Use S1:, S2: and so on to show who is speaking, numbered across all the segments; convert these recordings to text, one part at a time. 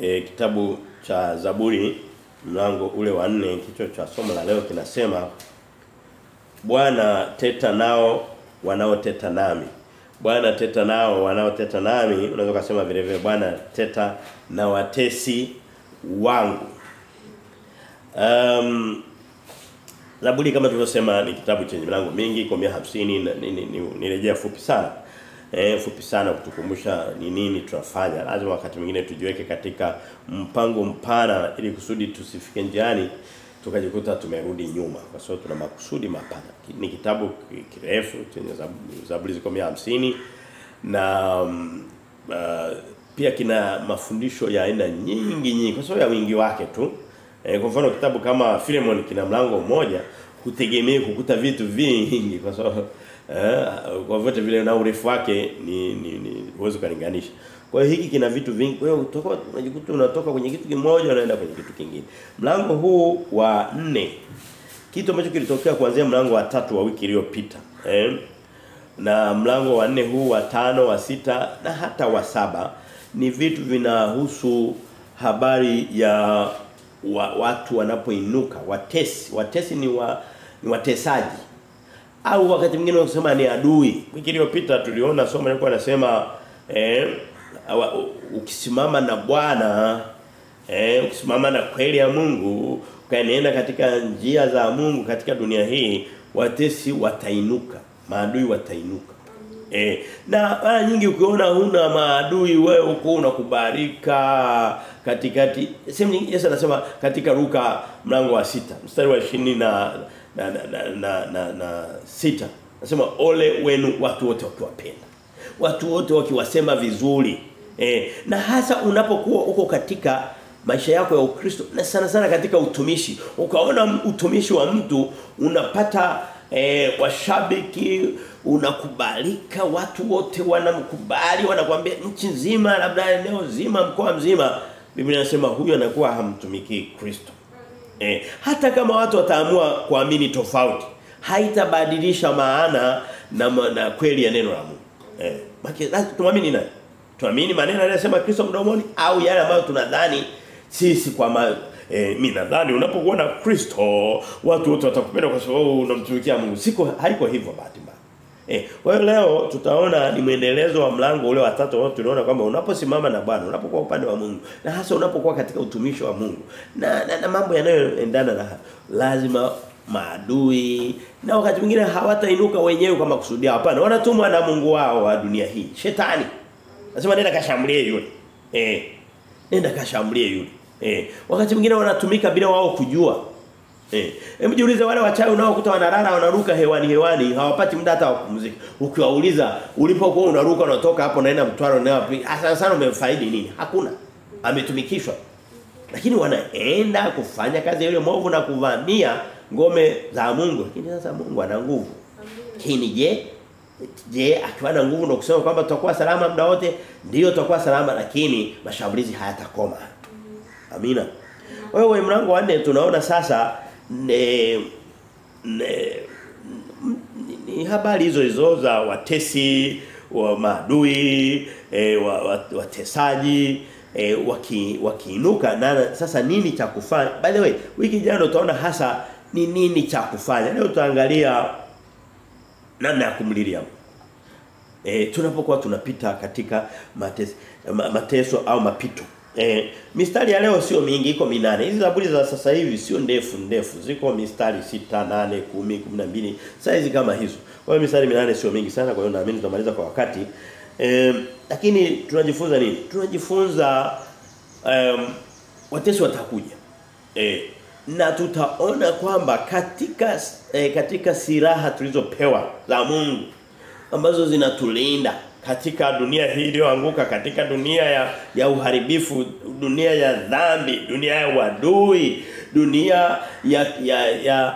S1: kitabu cha Zaburi mlango ule wa 4 kichwa cha somo la leo kinasema Bwana teta nao wanaoteta nami. Bwana teta nao wanaoteta nami, unaweza kusema vile vile Bwana teta na watesi wangu. Zaburi kama tulivyosema ni kitabu chenye milango mingi, kwa 150 ni rejea fupi sana. Fupi sana kutukumbusha ni nini tunafanya. Lazima wakati mwingine tujiweke katika mpango mpana ili kusudi tusifike njiani tukajikuta tumerudi nyuma, kwa sababu tuna makusudi mapana. Ni kitabu kirefu chenye Zaburi ziko 150 na pia kina mafundisho ya aina nyingi kwa sababu ya wingi wake tu. Kwa mfano kitabu kama Philemon kina mlango mmoja, kutegemea kukuta vitu vingi kwa sababu kwa vyote vile na urefu wake ni huwezi kulinganisha. Kwa hiyo hiki kina vitu vingi. Kwa hiyo unajikuta unatoka kwenye kitu kimoja unaenda kwenye kitu kingine. Mlango huu wa 4 kitu ambacho kilitokea kuanzia mlango wa 3 wa wiki iliyopita. Na mlango wa 4 huu wa 5 wa 6 na hata wa 7 ni vitu vinahusu habari ya watu wanapoinuka, watesi ni watesaji. Au wakati mwingine unasema ni adui. Wiki iliyopita tuliona somo lilikuwa linasema ukisimama na Bwana, ukisimama na kweli ya Mungu, ukaenenda katika njia za Mungu katika dunia hii, watesi watainuka, maadui watainuka. Na mara nyingi ukiona huna maadui wewe uko unakubarika katikati. Sema Yesu anasema katika Luka mlango wa 6 mstari wa 20 na 6 anasema ole wenu watu wote wakiwapenda, watu wote wakiwasema vizuri. Na hasa unapokuwa uko katika maisha yako ya Ukristo na sana sana katika utumishi, ukaona utumishi wa mtu unapata washabiki, unakubalika, watu wote wanamkubali, wanakuambia nchi nzima, labda eneo zima, mkoa mzima, Biblia inasema huyu anakuwa hamtumiki Kristo. Hata kama watu wataamua kuamini tofauti, haitabadilisha maana na kweli ya neno la Mungu. Lazima tuamini nani? Tuamini maneno yanayosema Kristo mdomoni au yale ambayo tunadhani sisi mimi nadhani unapokuwa na Kristo watu wote watakupenda kwa sababu unamtumikia Mungu. Haiko hivyo bahati mbaya. Kwa hiyo leo tutaona ni muendelezo wa mlango ule wa 3 ambao tuliona kwamba unaposimama na Bwana, unapokuwa upande wa Mungu na hasa unapokuwa katika utumishi wa Mungu na mambo yanayoendana na lazima maadui na wakati mwingine hawatainuka wenyewe kwa makusudi yao. Hapana, wanatumwa na Mungu wao wa dunia hii, Shetani. Nasema nenda kashambulie yule. Nenda kashambulie yule. Wakati mwingine wanatumika bila wao kujua. Hebu jiulize wale wachawi unaokuta wanalala wanaruka hewani hawapati muda hata wa kupumzika. Ukiwauliza ulipokuwa unaruka unatoka hapo naenda Mtwara na wapi? Sana umefaidi nini? Hakuna. Ametumikishwa. Lakini wanaenda kufanya kazi ile mwovu na kuvamia ngome za Mungu. Lakini sasa Mungu ana nguvu. Lakini je akiwa na nguvu na kusema kwamba tutakuwa salama muda wote? Ndio tutakuwa salama, lakini mashambulizi hayatakoma. Amina. Wewe mlango wa 4 tunaona sasa ni habari hizo za watesi wa maadui, watesaji wakiinuka na sasa nini cha kufanya. By the way, wiki jana utaona hasa ni nini cha kufanya. Leo tutaangalia namna ya kumlilia. Tunapokuwa tunapita katika mateso au mapito. Mistari ya leo sio mingi, iko 8. Hizi Zaburi za sasa hivi sio ndefu. Ziko mistari 6, 8, 10, 12. Saizi kama hizo. Kwa hiyo mistari 8 sio mingi sana, kwa hiyo naamini tutamaliza kwa wakati. Lakini tunajifunza nini? Tunajifunza watesi watakuja. Na tutaona kwamba katika silaha tulizopewa za Mungu ambazo zinatulinda katika dunia hii iliyoanguka, katika dunia ya uharibifu, dunia ya dhambi, dunia ya uadui, dunia ya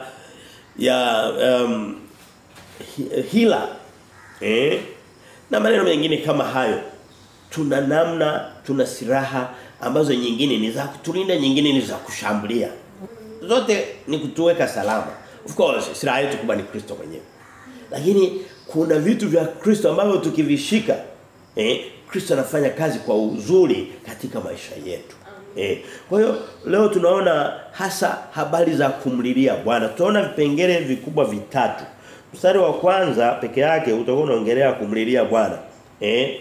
S1: hila, na maneno mengine kama hayo. Tuna silaha ambazo nyingine ni za kutulinda, nyingine ni za kushambulia. Zote ni kutuweka salama. Of course, silaha yetu kubwa ni Kristo mwenyewe. Lakini kuna vitu vya Kristo ambavyo tukivishika Kristo anafanya kazi kwa uzuri katika maisha yetu. Kwa hiyo leo tunaona hasa habari za kumlilia Bwana. Tunaona vipengele vikubwa vitatu. Mstari wa kwanza peke yake utakuwa unaongelea kumlilia Bwana.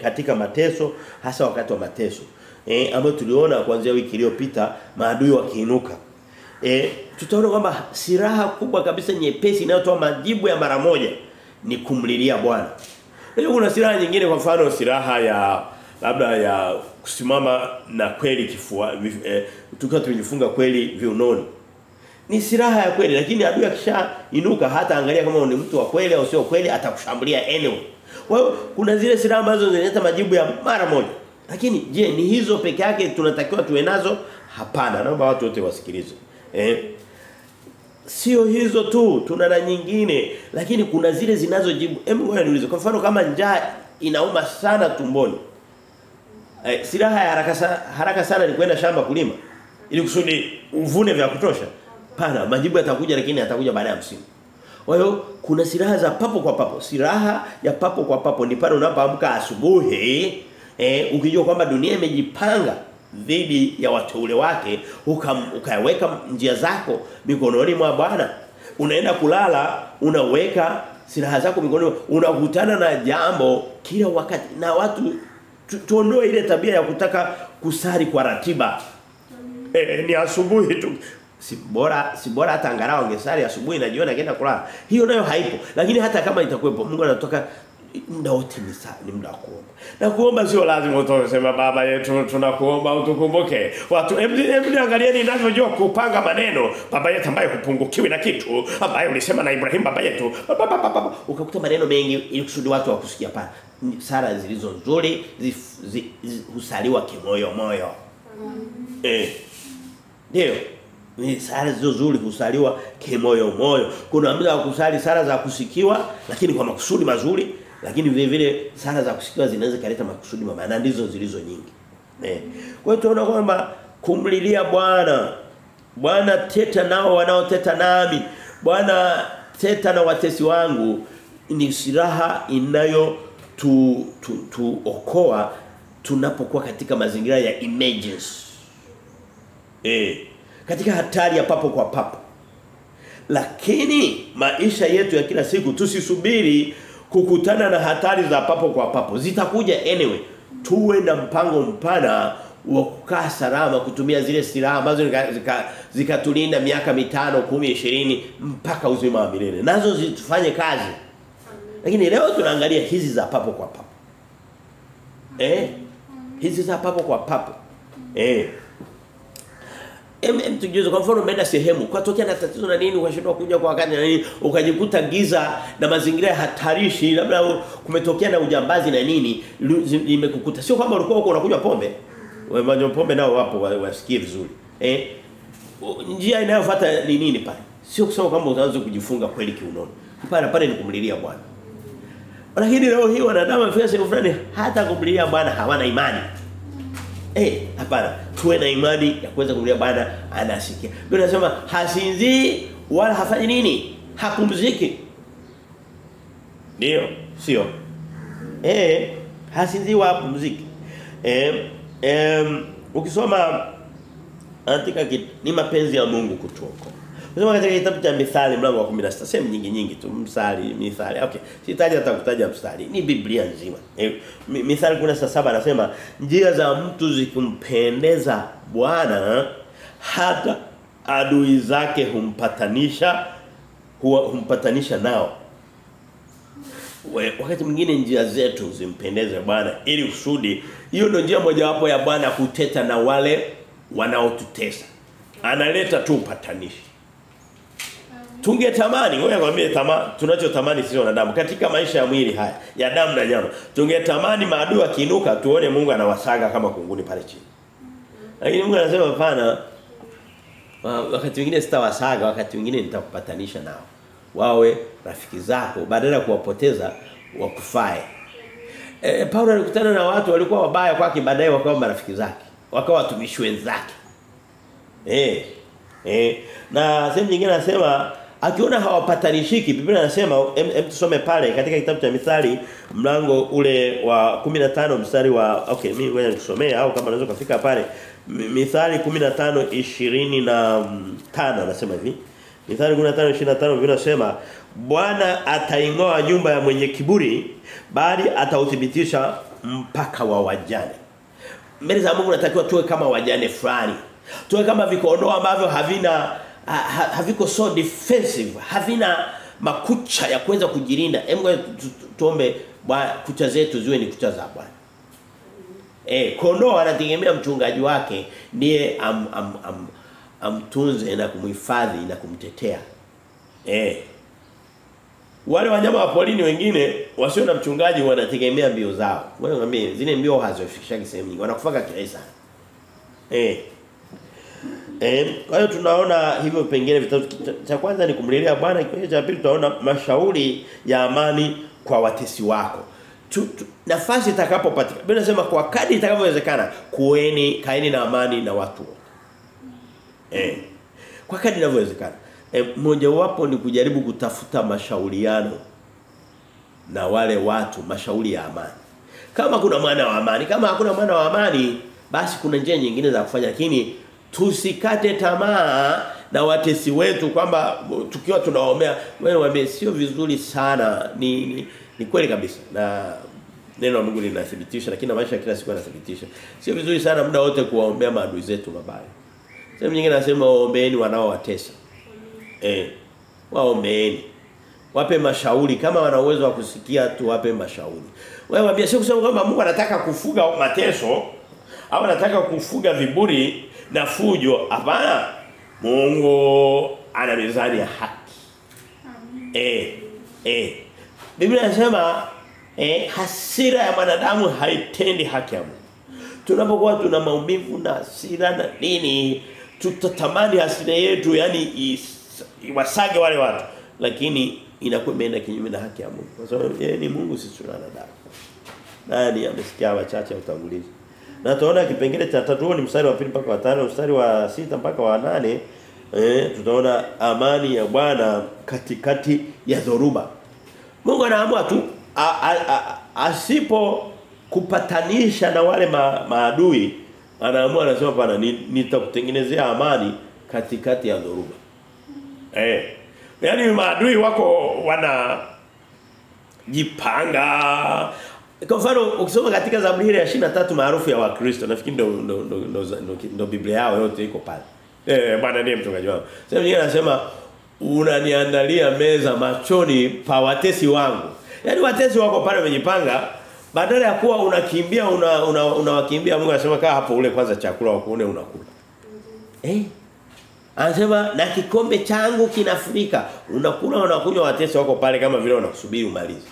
S1: Katika mateso, hasa wakati wa mateso. Ambayo tuliona kuanzia wiki iliyopita maadui wakiinuka. Tutaona kwamba silaha kubwa kabisa nyepesi inayotoa majibu ya mara moja ni kumlilia Bwana. Leo kuna silaha nyingine, kwa mfano silaha ya labda ya kusimama na kweli kifua, tukiwa tumejifunga kweli viunoni. Ni silaha ya kweli, lakini adui akishainuka hata angalia kama ni mtu wa kweli au sio kweli, atakushambulia anyway. Kwa hiyo kuna zile silaha ambazo zinaleta majibu ya mara moja. Lakini je, ni hizo peke yake tunatakiwa tuwe nazo? Hapana, naomba watu wote wasikilize. Sio hizo tu, tuna na nyingine, lakini kuna zile zinazojibu. Ngoja niulize, kwa mfano kama njaa inauma sana tumboni. Silaha ya haraka sana ni kwenda shamba kulima ili kusudi uvune vya kutosha. Pana, majibu yatakuja, lakini yatakuja baada ya msimu. Kwa hiyo kuna silaha za papo kwa papo. Silaha ya papo kwa papo ni pale unapoamka asubuhi, ukijua kwamba dunia imejipanga dhidi ya wateule wake, ukaweka njia zako mikononi mwa Bwana. Unaenda kulala, unaweka silaha zako mikononi, unakutana na jambo kila wakati. Na watu tuondoe ile tabia ya kutaka kusali kwa ratiba. Ni asubuhi tu. Si bora hata angalau angesali asubuhi na jioni akaenda kulala. Hiyo nayo haipo. Lakini hata kama itakuwepo, Mungu anataka muda wote ni muda wa kuomba. Na kuomba sio lazima utasema Baba yetu tunakuomba utukumbuke. Watu hebu angalieni ninavyojua kupanga maneno. Baba yetu ambaye hupungukiwi na kitu, ambaye ulisema na Ibrahim baba yetu. Ukakuta maneno mengi ili kusudi watu wakusikia pale. Sala zilizo nzuri husaliwa kimoyo moyo. Ndio. Ni sala nzuri husaliwa kimoyo moyo. Kuna muda wa kusali sala za kusikiwa lakini kwa makusudi mazuri, lakini vile vile sala za kusikiwa zinaweza kuleta makusudi mabaya, na ndizo zilizo nyingi. Kwa hiyo tunaona kwamba kumlilia Bwana, Bwana teta nao wanaoteta nami, Bwana teta na watesi wangu, ni silaha inayo tuokoa tunapokuwa katika mazingira ya emergency. Katika hatari ya papo kwa papo. Lakini maisha yetu ya kila siku tusisubiri kukutana na hatari za papo kwa papo. Zitakuja anyway. Tuwe na mpango mpana wa kukaa salama, kutumia zile silaha ambazo zikatulinda miaka 5, 10, 20 mpaka uzima wa milele. Nazo zitufanye kazi. Lakini leo tunaangalia hizi za papo kwa papo. Hizi za papo kwa papo. Tukijuza kwa mfano umeenda sehemu kwa tokea na tatizo na nini, ukashindwa kuja kwa wakati na nini, ukajikuta giza na mazingira ya hatarishi, labda kumetokea na ujambazi na nini limekukuta. Sio kwamba ulikuwa uko unakunywa pombe. Wewe pombe nao wapo wasikie vizuri. Njia inayofuata ni nini pale? Sio kusema kwamba utaanza kujifunga kweli kiunoni. Pale ni kumlilia Bwana. Lakini leo hii wanadamu wafika sehemu fulani hata kumlilia Bwana hawana imani. Hapana, tuwe na imani ya kuweza kumlilia Bwana, anasikia. Biblia inasema hasinzii wala hafanyi nini? Hapumziki. Ndio, sio? Hasinzii wala hapumziki. Ukisoma andika ni mapenzi ya Mungu kutuokoa. Unasoma katika kitabu cha Mithali mlango wa 16, sehemu nyingi tu, Mithali. Okay, sitaji hata kutaja mstari. Ni Biblia nzima. Mithali 17 anasema njia za mtu zikimpendeza Bwana hata adui zake humpatanisha nao. Wakati mwingine njia zetu zimpendeze Bwana ili kusudi hiyo ndio njia mojawapo ya Bwana kuteta na wale wanaotutesa. Analeta tu upatanishi. Tungetamani, ngoja nikwambie tunachotamani sisi wanadamu katika maisha ya mwili haya, ya damu na nyama. Tungetamani maadui akiinuka tuone Mungu anawasaga kama kunguni pale chini. Lakini Mungu anasema hapana. Wakati mwingine sitawasaga, wakati mwingine nitakupatanisha nao. Wawe rafiki zako badala ya kuwapoteza wakufae. Paulo alikutana na watu walikuwa wabaya kwake, baadaye wakawa marafiki zake, wakawa watumishi wenzake. Na sehemu nyingine anasema Akiona hawapatanishiki, Biblia inasema tusome pale katika kitabu cha Mithali mlango ule wa 15 mstari wa mimi ngoja nikusomee au kama unaweza kufika pale Mithali 15:25 anasema hivi. Mithali 15:25 Biblia inasema Bwana ataingoa nyumba ya mwenye kiburi bali atauthibitisha mpaka wa wajane. Mbele za Mungu natakiwa tuwe kama wajane fulani. Tuwe kama vikoondoa ambavyo haviko so defensive, havina makucha ya kuweza kujilinda. Hebu tuombe kucha zetu ziwe ni kucha za Bwana. Kondoo anategemea mchungaji wake ndiye amtunze na kumhifadhi na kumtetea. Wale wanyama wa porini wengine wasio na mchungaji wanategemea mbio zao. Wewe ngambie zile mbio hazifikishaki sehemu nyingi. Wanakufaga kirahisi sana. Kwa hiyo tunaona hivyo pengine vitatu. Cha kwanza ni kumlilia Bwana, kipengele cha pili tunaona mashauri ya amani kwa watesi wako. Nafasi itakapopatikana. Biblia inasema kwa kadri itakavyowezekana kaeni na amani na watu. Kwa kadri inavyowezekana. Mmoja wapo ni kujaribu kutafuta mashauriano na wale watu, mashauri ya amani. Kama kuna mwana wa amani, kama hakuna mwana wa amani, basi kuna njia nyingine za kufanya, lakini tusikate tamaa na watesi wetu kwamba tukiwa tunaombea wewe waambie sio vizuri sana, ni kweli kabisa. Na neno la Mungu linathibitisha, lakini maisha kila siku yanathibitisha. Sio vizuri sana muda wote kuwaombea maadui zetu mabaya. Sehemu nyingine nasema waombeeni wanaowatesa. Waombeeni. Wape mashauri kama wana uwezo wa kusikia tu, wape mashauri. Wewe waambie sio kusema kwamba Mungu anataka kufuga mateso au anataka kufuga viburi na fujo. Hapana. Mungu ana mizani ya haki. Biblia inasema hasira ya mwanadamu haitendi haki ya Mungu. Tunapokuwa tuna maumivu na hasira na nini, tutatamani hasira yetu yani iwasage wale watu, lakini inakuwa imeenda kinyume na haki ya Mungu. Kwa sababu yeye ni Mungu, sisi tuna wanadamu. Nani amesikia wachache utangulizi? Na tunaona kipengele cha 3 ni mstari wa 2 mpaka wa 5, mstari wa 6 mpaka wa 8, tutaona amani ya Bwana katikati ya dhoruba. Mungu anaamua tu asipo kupatanisha na wale maadui, anaamua anasema bana nitakutengenezea amani katikati ya dhoruba. Yaani maadui wako wanajipanga. Kwa mfano ukisoma katika Zaburi ya 23 maarufu ya Wakristo, nafikiri ndo Biblia yao yote iko pale. Bwana ndiye mchungaji wao. Sasa mwingine anasema unaniandalia meza machoni pa watesi wangu. Yaani watesi wako pale wamejipanga, badala ya kuwa unakimbia unawakimbia, Mungu anasema kaa hapo ule kwanza chakula wakuone unakula. Anasema na kikombe changu kinafurika. Unakula unakunywa, watesi wako pale kama vile wanakusubiri umalize.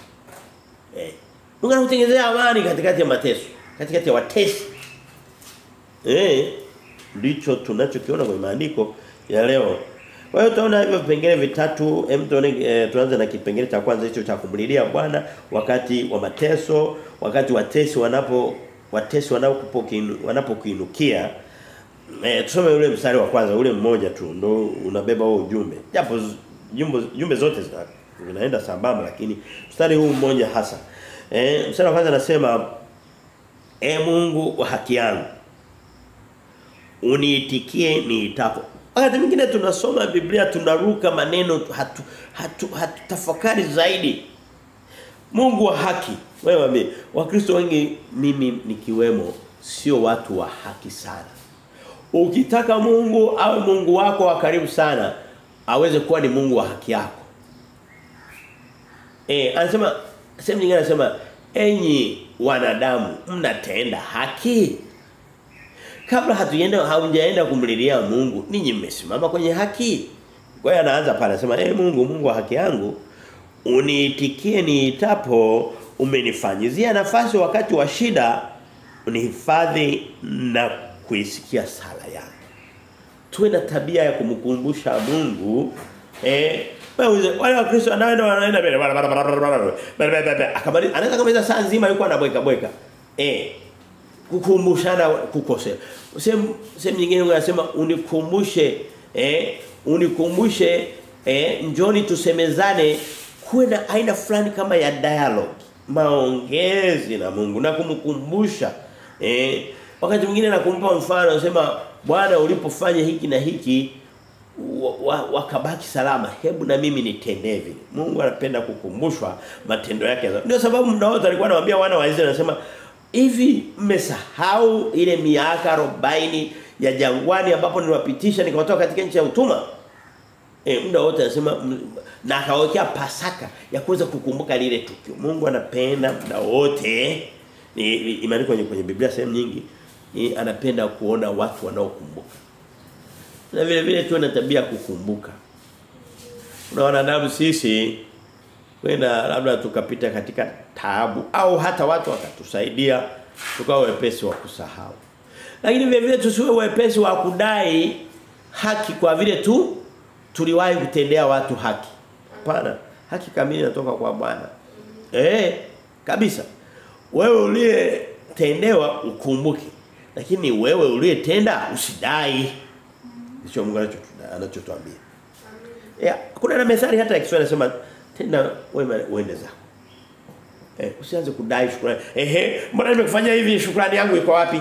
S1: Mungu anakutengenezea amani katikati ya mateso, katikati ya watesi. Ndicho tunachokiona kwenye maandiko ya leo. Kwa hiyo tunaona hivyo vipengele vitatu. Tuanze na kipengele cha kwanza hicho cha kumlilia Bwana wakati wa mateso, wakati watesi wanapokuinukia. Tusome ule mstari wa kwanza, ule mmoja tu ndio unabeba huo ujumbe. Japo jumbe zote zinaenda sambamba, lakini mstari huu mmoja hasa. Mstari wa kwanza anasema Mungu wa haki yangu, uniitikie niitapo. Wakati mwingine tunasoma Biblia tunaruka maneno, hatutafakari zaidi. Mungu wa haki. Wewe Wakristo wengi, mimi nikiwemo, sio watu wa haki sana. Ukitaka Mungu awe Mungu wako wa karibu sana, aweze kuwa ni Mungu wa haki yako. Anasema sehemu nyingine anasema enyi wanadamu mnatenda haki. Kabla haujaenda kumlilia Mungu, ninyi mmesimama kwenye haki. Kwa hiyo anaanza pale anasema Mungu wa haki yangu, uniitikie niitapo, umenifanyizia nafasi wakati wa shida, unihifadhi na kuisikia sala yangu. Tuwe na tabia ya kumkumbusha Mungu. Wale wa Kristo wanaenda mbele anaweza kama saa nzima yuko anabweka. Kukumbushana kukosea. Sehemu nyingine unasema unikumbushe Njoni tusemezane, kuwe na aina fulani kama ya dialogue, maongezi na Mungu na kumkumbusha. Wakati mwingine nakumpa mfano, nasema Bwana ulipofanya hiki na hiki wakabaki salama, hebu na mimi nitendee vile. Mungu anapenda kukumbushwa matendo yake. Ndio sababu muda wote alikuwa anawaambia wana wa Israeli, anasema hivi mmesahau ile miaka 40 ya jangwani ambapo niliwapitisha nikawatoa katika nchi ya utumwa? Muda wote anasema, na akawekea Pasaka ya kuweza kukumbuka lile tukio. Mungu anapenda muda wote, ni imeandikwa kwenye Biblia sehemu nyingi, anapenda kuona watu wanaokumbuka. Na vile vile tuwe na tabia kukumbuka. Kuna wanadamu sisi kwenda labda tukapita katika taabu au hata watu wakatusaidia tukawa wepesi wa kusahau. Lakini vile vile tusiwe wepesi wa kudai haki kwa vile tu tuliwahi kutendea watu haki. Hapana, haki kamili inatoka kwa Bwana. Kabisa. Wewe uliyetendewa ukumbuke. Lakini wewe uliyetenda usidai. Ndicho Mungu anachotuambia. Kuna na methali hata ya Kiswahili inasema tenda wema uende zako. Usianze kudai shukrani. Mbona nimekufanyia hivi, shukrani yangu iko wapi?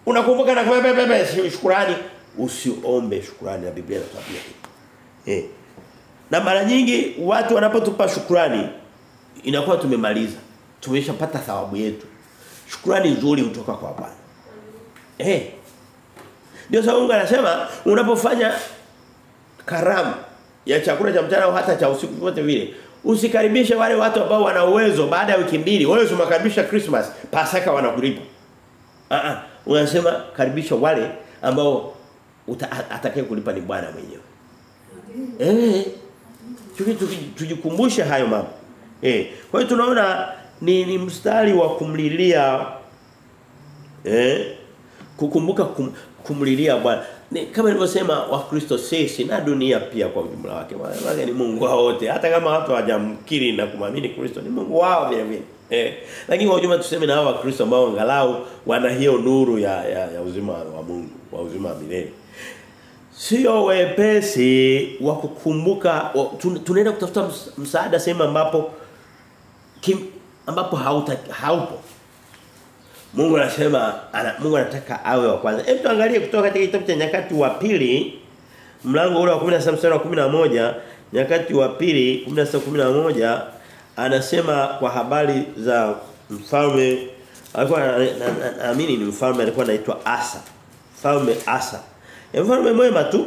S1: Unakumbuka na kumbe shukrani, usiombe shukrani, na Biblia inatuambia hivi. Na mara nyingi watu wanapotupa shukrani inakuwa tumemaliza. Tumeshapata thawabu yetu. Shukrani nzuri hutoka kwa Bwana. Ndio sababu Mungu anasema unapofanya karamu ya chakula cha mchana au hata cha usiku vyote vile, usikaribishe wale watu ambao wana uwezo baada ya wiki mbili. Wewe usimakaribisha Christmas, Pasaka wanakulipa. Unasema karibisha wale ambao atakaye kulipa ni Bwana mwenyewe. Tujikumbushe hayo mambo. Kwa hiyo tunaona ni mstari wa kumlilia, kukumbuka kumlilia Bwana. Kama nilivyosema, Wakristo sisi na dunia pia kwa ujumla wake, Bwana ni Mungu wao wote. Hata kama watu hawajamkiri na kumwamini Kristo, ni Mungu wao vile vile. Lakini kwa ujumla tuseme na hao Wakristo ambao angalau wana hiyo nuru ya uzima wa Mungu, wa uzima wa milele. Sio wepesi wa kukumbuka, tunaenda kutafuta msaada sehemu ambapo haupo. Mungu anasema Mungu anataka awe wa kwanza. Hebu tuangalie kutoka katika kitabu cha Nyakati wa Pili, mlango ule wa 17 mstari wa 11, Nyakati wa Pili 16:11, anasema kwa habari za mfalme, alikuwa naamini ni mfalme alikuwa anaitwa Asa. Mfalme Asa. Mfalme mwema tu.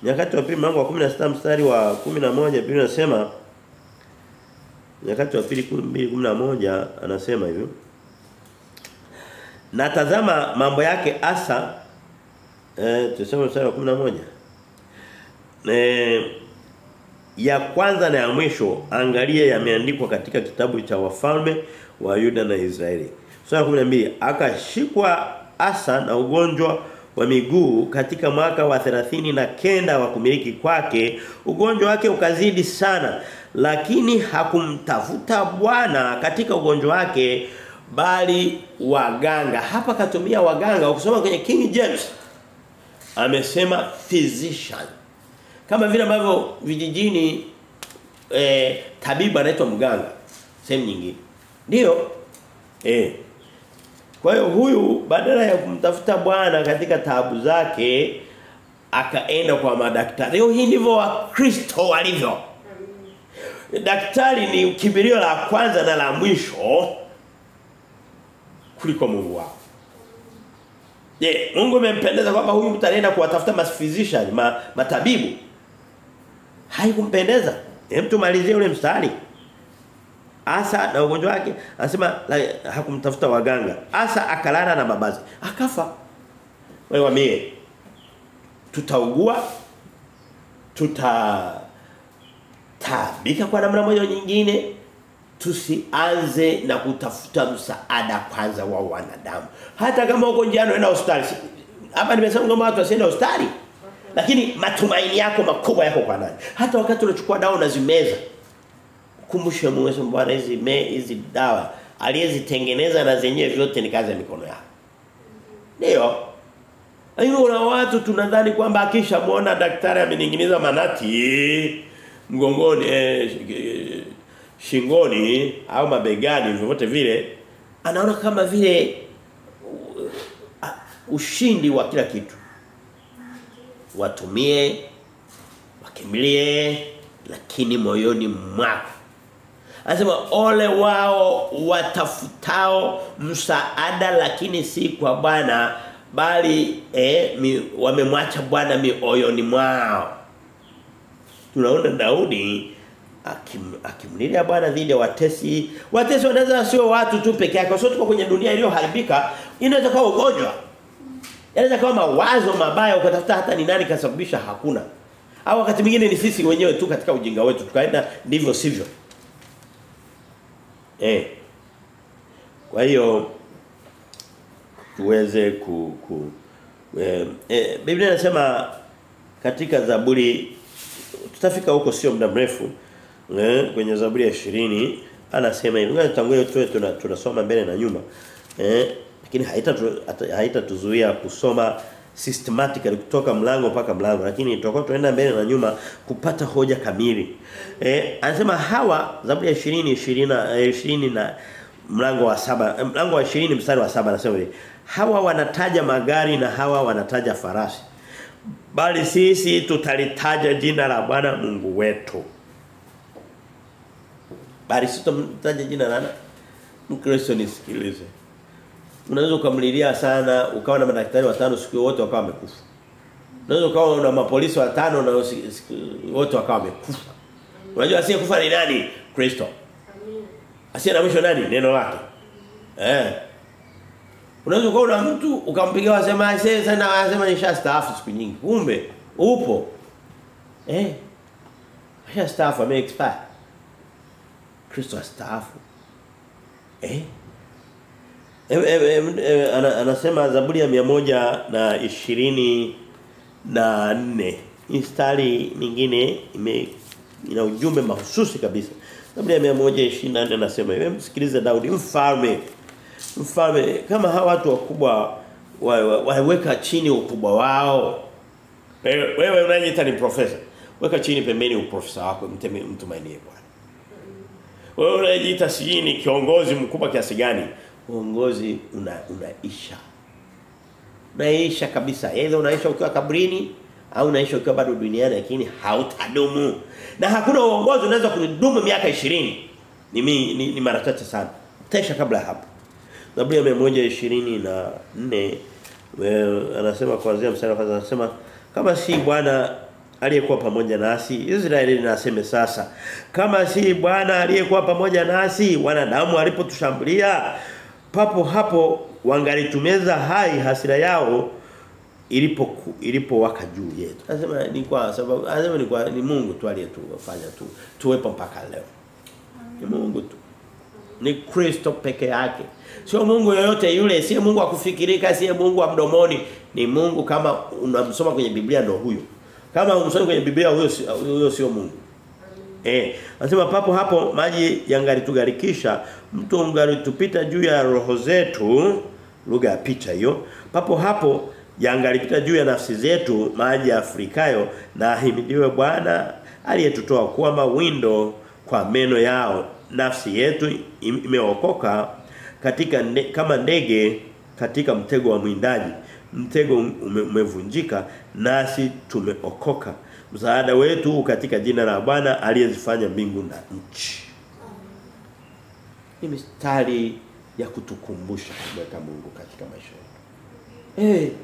S1: Nyakati wa Pili mlango wa 16 mstari wa 11, Biblia inasema, Nyakati wa Pili 2:11 anasema hivyo. Na tazama mambo yake Asa, tuseme mstari wa 11. Ya kwanza na ya mwisho angalia yameandikwa katika kitabu cha wafalme wa Yuda na Israeli. Sura 12, akashikwa Asa na ugonjwa wa miguu katika mwaka wa 39 wa kumiliki kwake. Ugonjwa wake ukazidi sana, lakini hakumtafuta Bwana katika ugonjwa wake, bali waganga. Hapa katumia waganga. Ukisoma kwenye King James amesema physician. Kama vile ambavyo vijijini tabibu anaitwa mganga sehemu nyingine. Ndio. Kwa hiyo huyu badala ya kumtafuta Bwana katika taabu zake akaenda kwa madaktari. Leo hii ndivyo Wakristo walivyo. Daktari ni kimbilio la kwanza na la mwisho kuliko Mungu wao. Mungu amempendeza kwamba huyu mtu anaenda kuwatafuta physician, matabibu. Haikumpendeza. Mtu malizie ule mstari. Asa na ugonjwa wake anasema hakumtafuta waganga. Asa akalala na mabazi, akafa. Wewe mie tutaugua, tutatabika kwa namna moja nyingine. Tusianze na kutafuta msaada kwanza wa wanadamu. Hata kama uko njiani unaenda hospitali. Hapa nimesema kwamba watu wasiende hospitali. Lakini matumaini yako makubwa yako kwa nani? Hata wakati unachukua dawa unazimeza, kumbushe Mungu, Bwana hizi dawa aliyezitengeneza na zenyewe vyote ni kazi ya mikono yako. Ndio. Lakini kuna watu tunadhani kwamba akishamuona daktari ameninginiza manati mgongoni shingoni au mabegani vyovyote vile anaona kama vile ushindi wa kila kitu. Watumie, wakimbilie, lakini moyoni mwako. Anasema ole wao watafutao msaada lakini si kwa Bwana bali wamemwacha Bwana mioyoni mwao. Tunaona Daudi akimlilia Bwana dhidi ya watesi. Watesi wanaweza sio watu tu peke yake, sio tuko kwenye dunia iliyoharibika, inaweza kuwa ugonjwa. Inaweza kuwa mawazo mabaya ukatafuta hata ni nani kasababisha hakuna. Au wakati mwingine ni sisi wenyewe tu katika ujinga wetu tukaenda ndivyo sivyo. Kwa hiyo tuweze Biblia inasema katika Zaburi tutafika huko sio muda mrefu kwenye Zaburi ya 20 anasema hivi. Ngoja tangulie tunasoma mbele na nyuma. Lakini haitatuzuia kusoma systematically kutoka mlango mpaka mlango, lakini tutakuwa tunaenda mbele na nyuma kupata hoja kamili. Anasema hawa Zaburi ya 20 na mlango wa 7, mlango wa 20 mstari wa 7 anasema hivi. Hawa wanataja magari na hawa wanataja farasi. Bali sisi tutalitaja jina la Bwana Mungu wetu. Bali sisi tutalitaja jina la Mkristo. Nisikilize. Unaweza ukamlilia sana ukawa na madaktari 5 siku wote wakawa wamekufa. Unaweza ukawa na mapolisi 5 na wote wakawa wamekufa. Unajua asiyekufa ni nani? Kristo. Amina. Asiye na mwisho nani? Neno lake. Unaweza ukawa na mtu ukampigia wasema sana wasema nishastaafu siku nyingi. Kumbe upo. Nishastaafu ame-expire. Kristo astaafu. Anasema Zaburi ya 124 mstari mingine ina ujumbe mahususi kabisa. Zaburi ya 124 anasema hivi, msikilize Daudi mfalme kama hawa watu wakubwa waweka chini ukubwa wao. Wewe unajiita ni profesa, weka chini pembeni uprofesa wako, mtumainie Bwana. Wewe unajiita sijui ni kiongozi mkubwa kiasi gani? Uongozi unaisha. Unaisha kabisa. Aidha unaisha ukiwa kaburini au unaisha ukiwa bado duniani, lakini hautadumu. Na hakuna uongozi unaweza kudumu miaka 20. Ni mara chache sana. Utaisha kabla hapo. Zaburi ya 124 anasema kuanzia mstari wa kwanza anasema kama si Bwana aliyekuwa pamoja nasi, Israeli na aseme sasa, kama si Bwana aliyekuwa pamoja nasi, wanadamu walipotushambulia, papo hapo wangalitumeza hai hasira yao ilipowaka juu yetu. Anasema ni kwa sababu ni Mungu tu aliyetufanya tuwepo mpaka leo. Ni Mungu tu. Ni Kristo peke yake. Sio Mungu yoyote yule, si Mungu wa kufikirika, si Mungu wa mdomoni, ni Mungu kama unamsoma kwenye Biblia ndo huyo. Kama unasoma kwenye Biblia huyo sio Mungu. Anasema papo hapo maji yangalitugarikisha, mto ungalitupiita juu ya roho zetu, lugha ya picha hiyo. Papo hapo yangalipita juu ya nafsi zetu, maji yafurikayo, na ahimidiwe Bwana aliyetutoa kwa mawindo kwa meno yao. Nafsi yetu imeokoka kama ndege katika mtego wa mwindaji. Mtego umevunjika nasi tumeokoka. Msaada wetu katika jina la Bwana aliyezifanya mbingu na nchi. Ni mistari ya kutukumbusha kumweka Mungu katika maisha yetu.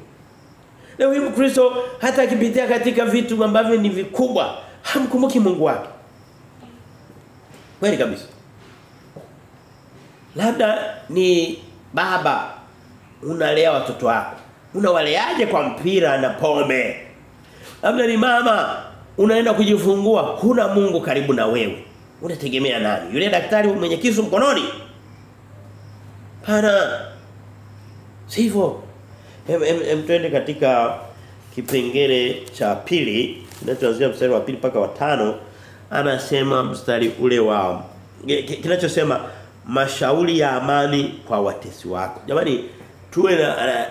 S1: Leo hii Mkristo hata akipitia katika vitu ambavyo ni vikubwa, hamkumbuki Mungu wake. Kweli kabisa. Labda ni baba unalea watoto wako. Unawaleaje kwa mpira na pombe? Labda ni mama unaenda kujifungua, huna Mungu karibu na wewe. Unategemea nani? Yule daktari mwenye kisu mkononi? Pana. Sivyo. Twende katika kipengele cha pili, kinachoanzia mstari wa 2 mpaka wa 5, anasema mstari ule wa kinachosema mashauri ya amani kwa watesi wako. Jamani, tuwe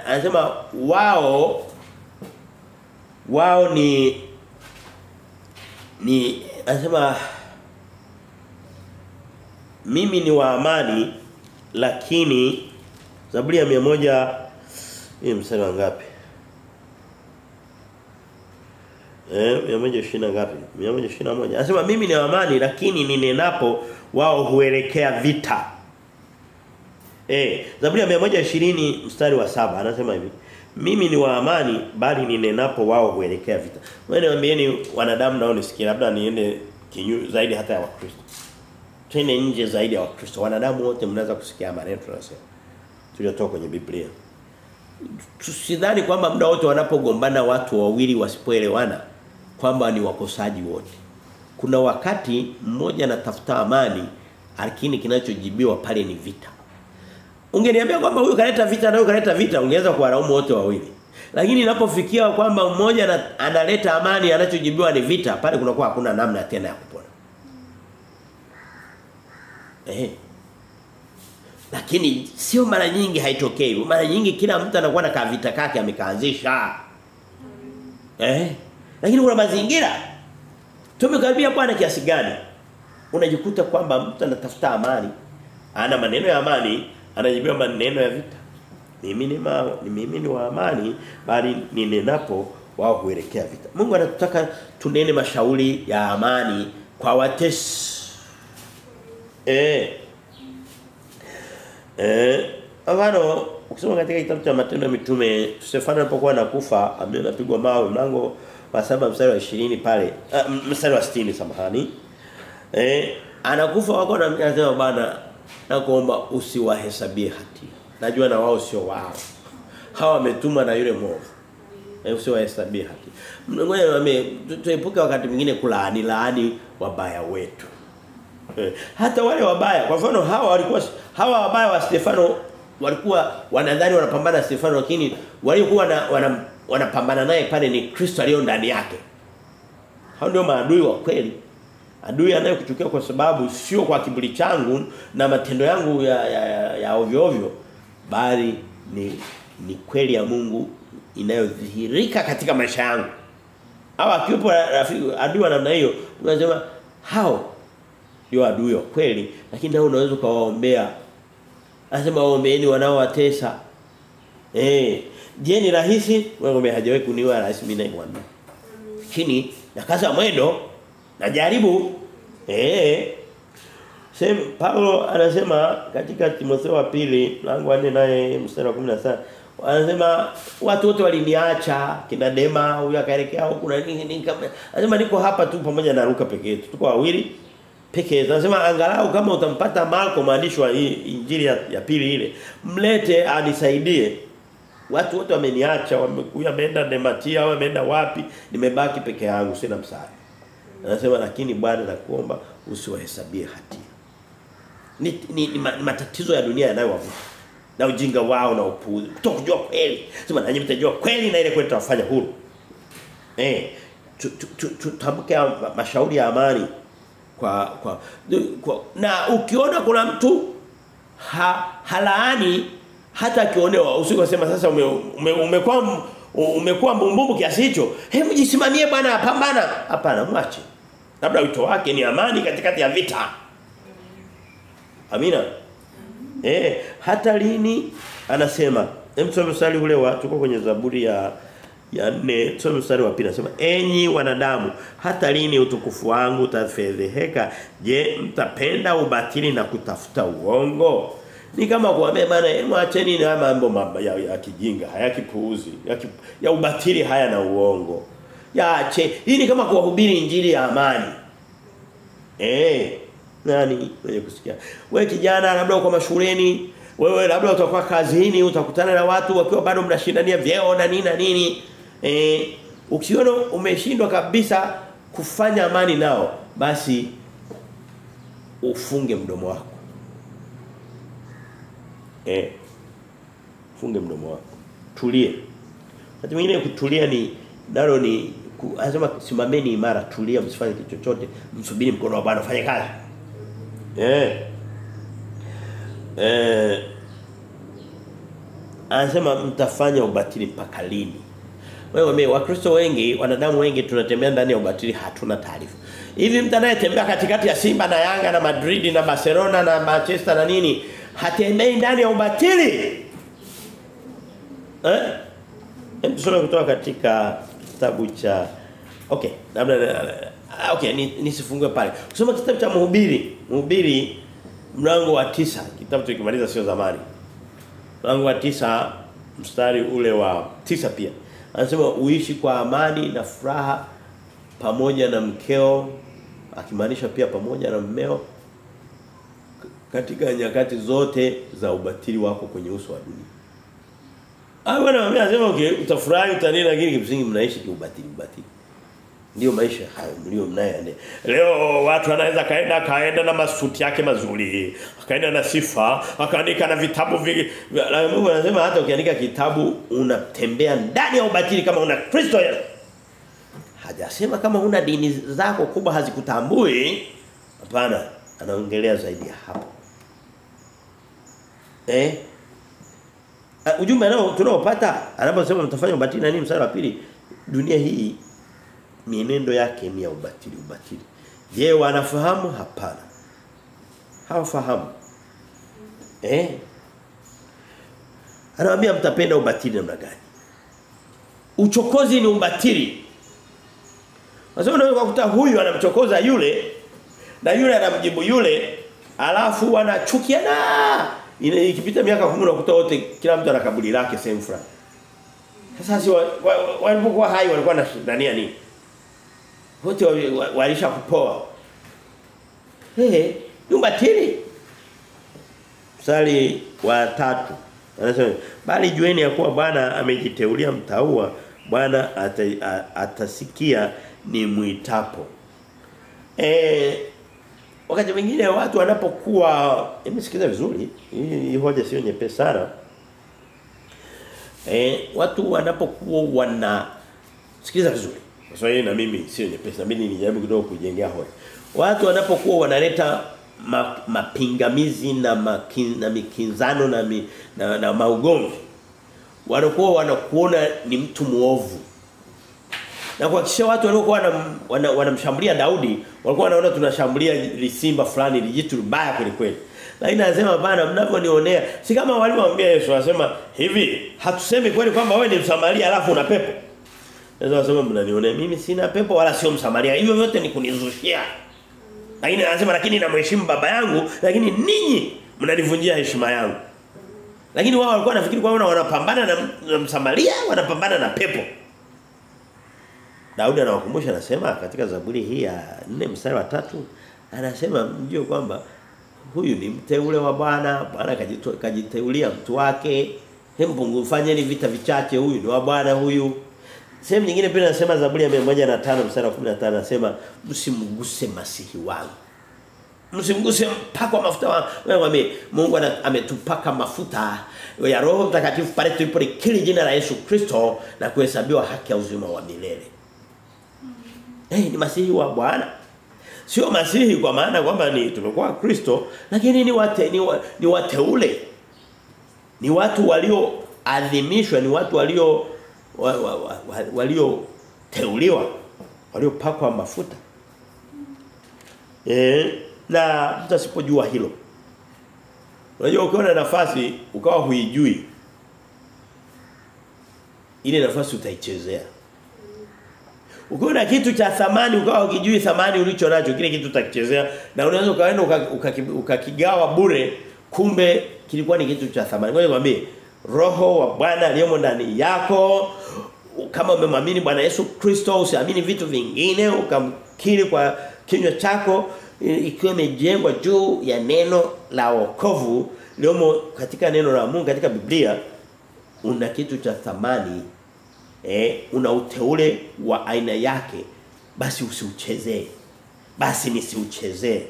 S1: anasema wao wao anasema mimi ni wa amani lakini Zaburi ya 100 hii mstari wa ngapi? 120 ngapi? 121. Anasema mimi ni wa amani lakini ninenapo wao huelekea vita. Zaburi ya 120 mstari wa 7 anasema hivi. Mimi ni wa amani bali ninenapo wao huelekea vita. Wewe niambieni wanadamu nao nisikie labda niende kinyume zaidi hata ya Wakristo. Twende nje zaidi ya Wakristo. Wanadamu wote mnaweza kusikia maneno tunasema. Tuliotoka kwenye Biblia. Tusidhani kwamba muda wote wanapogombana watu wawili wasipoelewana kwamba ni wakosaji wote. Kuna wakati mmoja anatafuta amani lakini kinachojibiwa pale ni vita. Ungeniambia kwamba huyu kaleta vita na huyu kaleta vita ungeweza kuwalaumu wote wawili. Lakini inapofikia kwamba mmoja analeta amani anachojibiwa ni vita pale kunakuwa hakuna namna tena ya kupona. Lakini sio mara nyingi haitokei. Mara nyingi kila mtu anakuwa na kavita kake amekaanzisha. Lakini kuna mazingira. Tumekaribia Bwana kiasi gani? Unajikuta kwamba mtu anatafuta amani, ana maneno ya amani, anajibiwa maneno ya vita. Mimi ni wa amani bali ninenapo wao huelekea vita. Mungu anatutaka tunene mashauri ya amani kwa watesi. Mfano ukisoma katika kitabu cha Matendo ya Mitume Stefano alipokuwa anakufa amepigwa mawe mlango wa 7 mstari wa 20 pale mstari wa 60 samahani anakufa wako anasema bwana nakuomba usiwahesabie hatia najua na wao sio wao hawa wametumwa na yule mwovu usiwahesabie hatia ngoja niwaambie tuepuke wakati mwingine laani wabaya wetu hata wale wabaya kwa mfano hawa wabaya wa Stefano walikuwa wanadhani wanapambana na Stefano lakini walikuwa wanapambana naye pale ni Kristo aliyo ndani yake. Hao ndio maadui wa kweli. Adui anayekuchukia kwa sababu sio kwa kiburi changu na matendo yangu ya ovyo ovyo bali ni kweli ya Mungu inayodhihirika katika maisha yangu. Hawa akiwepo adui wa namna hiyo unasema hao ndio adui wa kweli lakini nao unaweza kuwaombea. Anasema waombeeni wanaowatesa. Je ni rahisi? Wewe hajawahi kuniwa rahisi mimi naimwambia. Lakini nakaza mwendo najaribu. Paulo anasema katika Timotheo wa 2 mlango wa 4 naye mstari wa 17 anasema watu wote waliniacha kina Dema huyu akaelekea huko na nini anasema niko hapa tu pamoja na Luka pekee yetu. Tuko wawili pekee. Anasema angalau kama utampata Marko maandishi wa injili ya pili ile mlete anisaidie. Watu wote wameniacha wameenda Dematia wameenda wapi nimebaki peke yangu sina msaada. Anasema lakini Bwana nakuomba usiwahesabie hatia. Ni matatizo ya dunia yanayowavuta na ujinga wao na upuuzi. Kutokujua kweli. Sema nanyi mtajua kweli na ile kweli tutafanya huru. Tutamke mashauri ya amani kwa na ukiona kuna mtu halaani hata akionewa usikosema sasa umekuwa mbumbumu kiasi hicho hebu jisimamie bwana pambana hapana mwache labda wito wake ni amani katikati ya vita. Amina. Hata lini anasema tusome mstari ule tuko kwenye Zaburi ya 4 tusome mstari wa 2 anasema enyi wanadamu hata lini utukufu wangu utafedheheka je mtapenda ubatili na kutafuta uongo. Ni kama kuambia bana mwacheni na mambo ya kijinga haya kipuuzi ya ubatili haya na uongo. Yaache. Hii ni kama kuwahubiri injili ya amani. Nani wewe kusikia? Wewe kijana labda uko mashuleni, wewe labda utakuwa kazini, utakutana na watu wakiwa bado mnashindania vyeo na nini. Ukiona umeshindwa kabisa kufanya amani nao, basi ufunge mdomo wako. Funge mdomo wako. Tulie. Wakati mwingine kutulia ni anasema simameni imara, tulia msifanye kitu chochote, msubiri mkono wa Bwana ufanye kazi. Anasema mtafanya ubatili mpaka lini? Wewe Wakristo wengi, wanadamu wengi tunatembea ndani ya ubatili hatuna taarifa. Hivi mtu anayetembea katikati ya Simba na Yanga na Madrid na Barcelona na Manchester na nini, hatembei ndani ya ubatili? Tusome kutoka katika kitabu cha nisifungue pale. Tusome kitabu cha Mhubiri mlango wa 9, kitabu tukimaliza sio zamani. Mlango wa 9 mstari ule wa 9 pia. Anasema uishi kwa amani na furaha pamoja na mkeo, akimaanisha pia pamoja na mmeo katika nyakati zote za ubatili wako kwenye uso wa dunia. Bwana anasema utafurahi utanini, lakini kimsingi mnaishi kiubatili. Ndio maisha hayo mlio mnayoendea. Leo watu wanaweza kaenda na masuti yake mazuri, akaenda na sifa, akaandika na vitabu vingi. Mungu anasema hata ukiandika kitabu unatembea ndani ya ubatili kama una Kristo. Hajasema kama una dini zako kubwa hazikutambui. Hapana, anaongelea zaidi ya hapo. Ujumbe tunaopata anaposema mtafanya ubatili na nini, mstari wa 2, dunia hii mienendo yake ni ya ubatili. Je, wanafahamu? Hapana. Hawafahamu. Anawaambia mtapenda ubatili namna gani? Uchokozi ni ubatili. Wasema unaweza kukuta huyu anamchokoza yule na yule anamjibu yule, alafu wanachukiana. Ikipita miaka 10 unakuta wote kila mtu ana kaburi lake sehemu fulani. Sasa walipokuwa hai walikuwa wanashindania nini? Wote walisha kupoa. Ni ubatili. Mstari wa 3 anasema bali jueni ya kuwa Bwana amejiteulia mtaua, Bwana atasikia ni muitapo. Wakati mwingine watu wanapokuwa, nimesikiza vizuri, hii hoja sio nyepesi sana. Watu wanapokuwa sikiliza vizuri. Kwa sababu na mimi sio nyepesi, na mimi nijaribu kidogo kujengea hoja. Watu wanapokuwa wanaleta mapingamizi na mikinzano na maugomvi, wanakuwa wanakuona ni mtu muovu. Na kuhakikisha watu waliokuwa wanamshambulia Daudi, walikuwa wanaona tunashambulia lisimba fulani, lijitu libaya kweli kweli. Lakini anasema bana, mnavyonionea, si kama walimwambia Yesu, anasema hivi, hatusemi kweli kwamba wewe ni Msamaria alafu una pepo. Yesu anasema mnanionea mimi sina pepo wala sio Msamaria. Hivyo vyote ni kunizushia. Lakini anasema lakini namheshimu baba yangu, lakini ninyi mnanivunjia heshima yangu. Lakini wao walikuwa wanafikiri kwamba wanapambana na Msamaria, wanapambana na pepo. Daudi anawakumbusha, anasema katika Zaburi hii ya 4 mstari wa 3, anasema mjue kwamba huyu ni mteule wa Bwana, Bwana kajiteulia mtu wake. Hebu fanyeni vita vichache, huyu ni wa Bwana huyu. Sehemu nyingine pia anasema Zaburi ya 105 mstari wa 15, anasema msimguse masihi wangu. Msimguse mpaka mafuta wangu. Wewe Mungu ametupaka mafuta ya Roho Mtakatifu pale tulipolikiri jina la Yesu Kristo na kuhesabiwa haki ya uzima wa milele. Ni masihi wa Bwana. Sio masihi kwa maana kwamba tumekuwa Kristo, lakini ni wateule. Ni watu walioadhimishwa, ni watu walioteuliwa, waliopakwa mafuta. Na mtu asipojua hilo, unajua ukiona nafasi ukawa huijui, ile nafasi utaichezea. Ukiona kitu cha thamani ukawa ukijui thamani ulicho nacho, kile kitu utakichezea, na unaweza ukaenda ukakigawa bure, kumbe kilikuwa ni kitu cha thamani. Ngoja nikwambie, Roho wa Bwana aliyomo ndani yako, kama umemwamini Bwana Yesu Kristo, usiamini vitu vingine, ukamkiri kwa kinywa chako, ikiwa imejengwa juu ya neno la wokovu liomo katika neno la Mungu katika Biblia, una kitu cha thamani. Una uteule wa aina yake, basi usiuchezee. Basi nisiuchezee.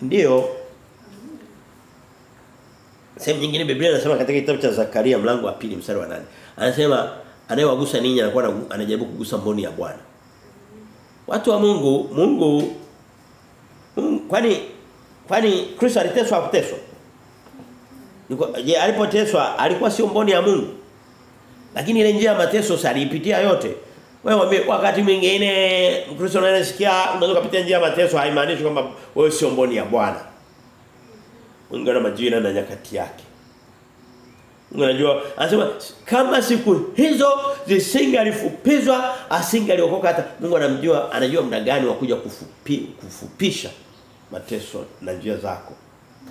S1: Ndio sehemu nyingine Biblia inasema katika kitabu cha Zakaria mlango wa 2 mstari wa 8, anasema anayewagusa ninyi anakuwa anajaribu kugusa mboni ya Bwana. Watu wa Mungu kwani Kristo aliteswa hakuteswa? Je, alipoteswa alikuwa sio mboni ya Mungu? Lakini ile njia ya mateso salipitia yote. Wewe wakati mwingine Mkristo anasikia unaweza kupitia njia ya mateso haimaanishi kwamba wewe sio mboni ya Bwana. Mungu ana majira na nyakati yake. Mungu anajua, anasema kama siku hizo zisingalifupizwa asingaliokoka hata. Mungu anajua muda gani wa kuja kufupisha mateso na njia zako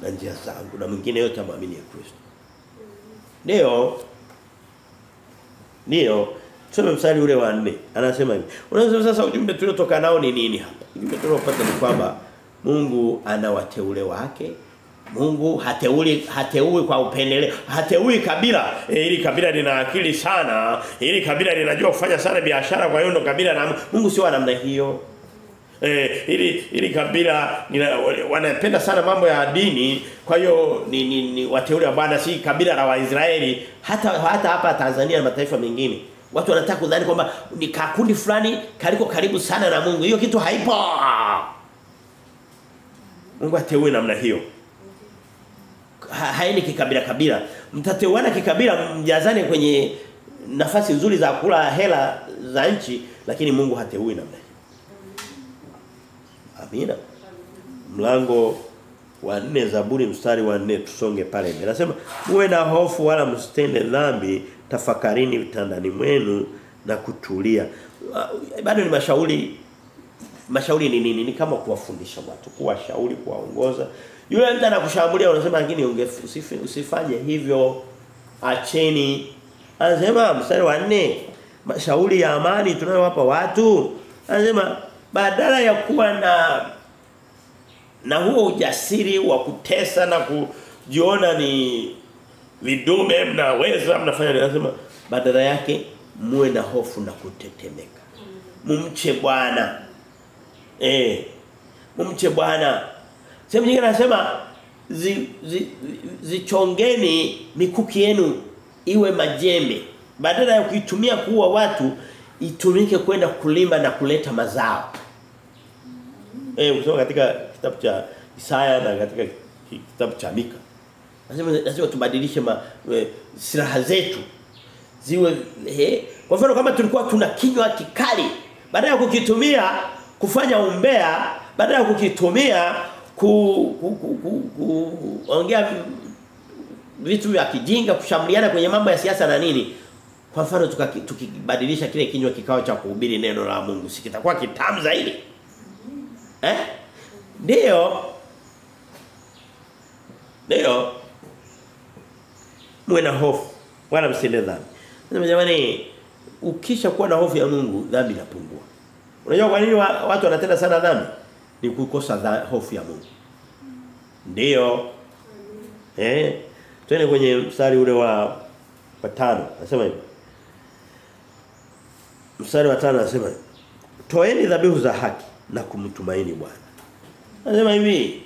S1: na njia zangu na mwingine yote amwamini Kristo. Ndio tusome mstari ule wa 4. Anasema hivi. Unaweza sasa ujumbe tuliotoka nao ni nini hapa? Ujumbe tuliopata ni kwamba Mungu ana wateule wake. Mungu hateui kwa upendeleo. Hateui kabila. Ili kabila lina akili sana. Ili kabila linajua kufanya sana biashara, kwa hiyo ndo kabila na Mungu sio namna hiyo. Ili kabila wanapenda sana mambo ya dini, kwa hiyo ni wateule wa Bwana, si kabila la Waisraeli. Hata hapa Tanzania na mataifa mengine watu wanataka kudhani kwamba ni kakundi fulani kaliko karibu sana na Mungu. Hiyo kitu haipo. Mungu hateui namna hiyo. Haini kabila. Mtateuana kikabila, mjazane kwenye nafasi nzuri za kula hela za nchi, lakini Mungu hateui namna hiyo. Amina. Mlango wa 4 Zaburi mstari wa 4 tusonge pale. Anasema muwe na hofu wala msitende dhambi, tafakarini vitandani mwenu na kutulia. Bado ni mashauri ni nini? Ni kama kuwafundisha watu, kuwashauri, kuwaongoza. Yule mtu anakushambulia unasema lakini usifanye hivyo, acheni. Anasema mstari wa 4 mashauri ya amani tunayowapa watu. Anasema badala ya kuwa na huo ujasiri wa kutesa na kujiona ni vidume mnaweza mnafanya, anasema badala yake muwe na hofu na kutetemeka. Mumche Bwana. Mumche Bwana. Sehemu nyingine anasema zichongeni mikuki yenu iwe majembe. Badala ya kuitumia kuua watu, itumike kwenda kulima na kuleta mazao. Ukisoma katika kitabu cha Isaya na katika kitabu cha Mika. Lazima tubadilishe silaha zetu. Ziwe kwa mfano kama tulikuwa tuna kinywa kikali, badala ya kukitumia kufanya umbea, badala ya kukitumia kuongea vitu vya kijinga, kushambuliana kwenye mambo ya siasa na nini. Kwa mfano tukibadilisha kile kinywa kikao cha kuhubiri neno la Mungu, si kitakuwa kitamu zaidi? Ndio. Muwe na hofu wala msitende dhambi. Nasema jamani, ukisha kuwa na hofu ya Mungu, dhambi inapungua. Unajua kwa nini watu wanatenda sana dhambi? Ni kukosa hofu ya Mungu. Ndio. Twende kwenye mstari ule wa 5. Nasema hivi. Mstari wa 5 anasema hivi. Toeni dhabihu za haki na kumtumaini Bwana. Anasema hivi.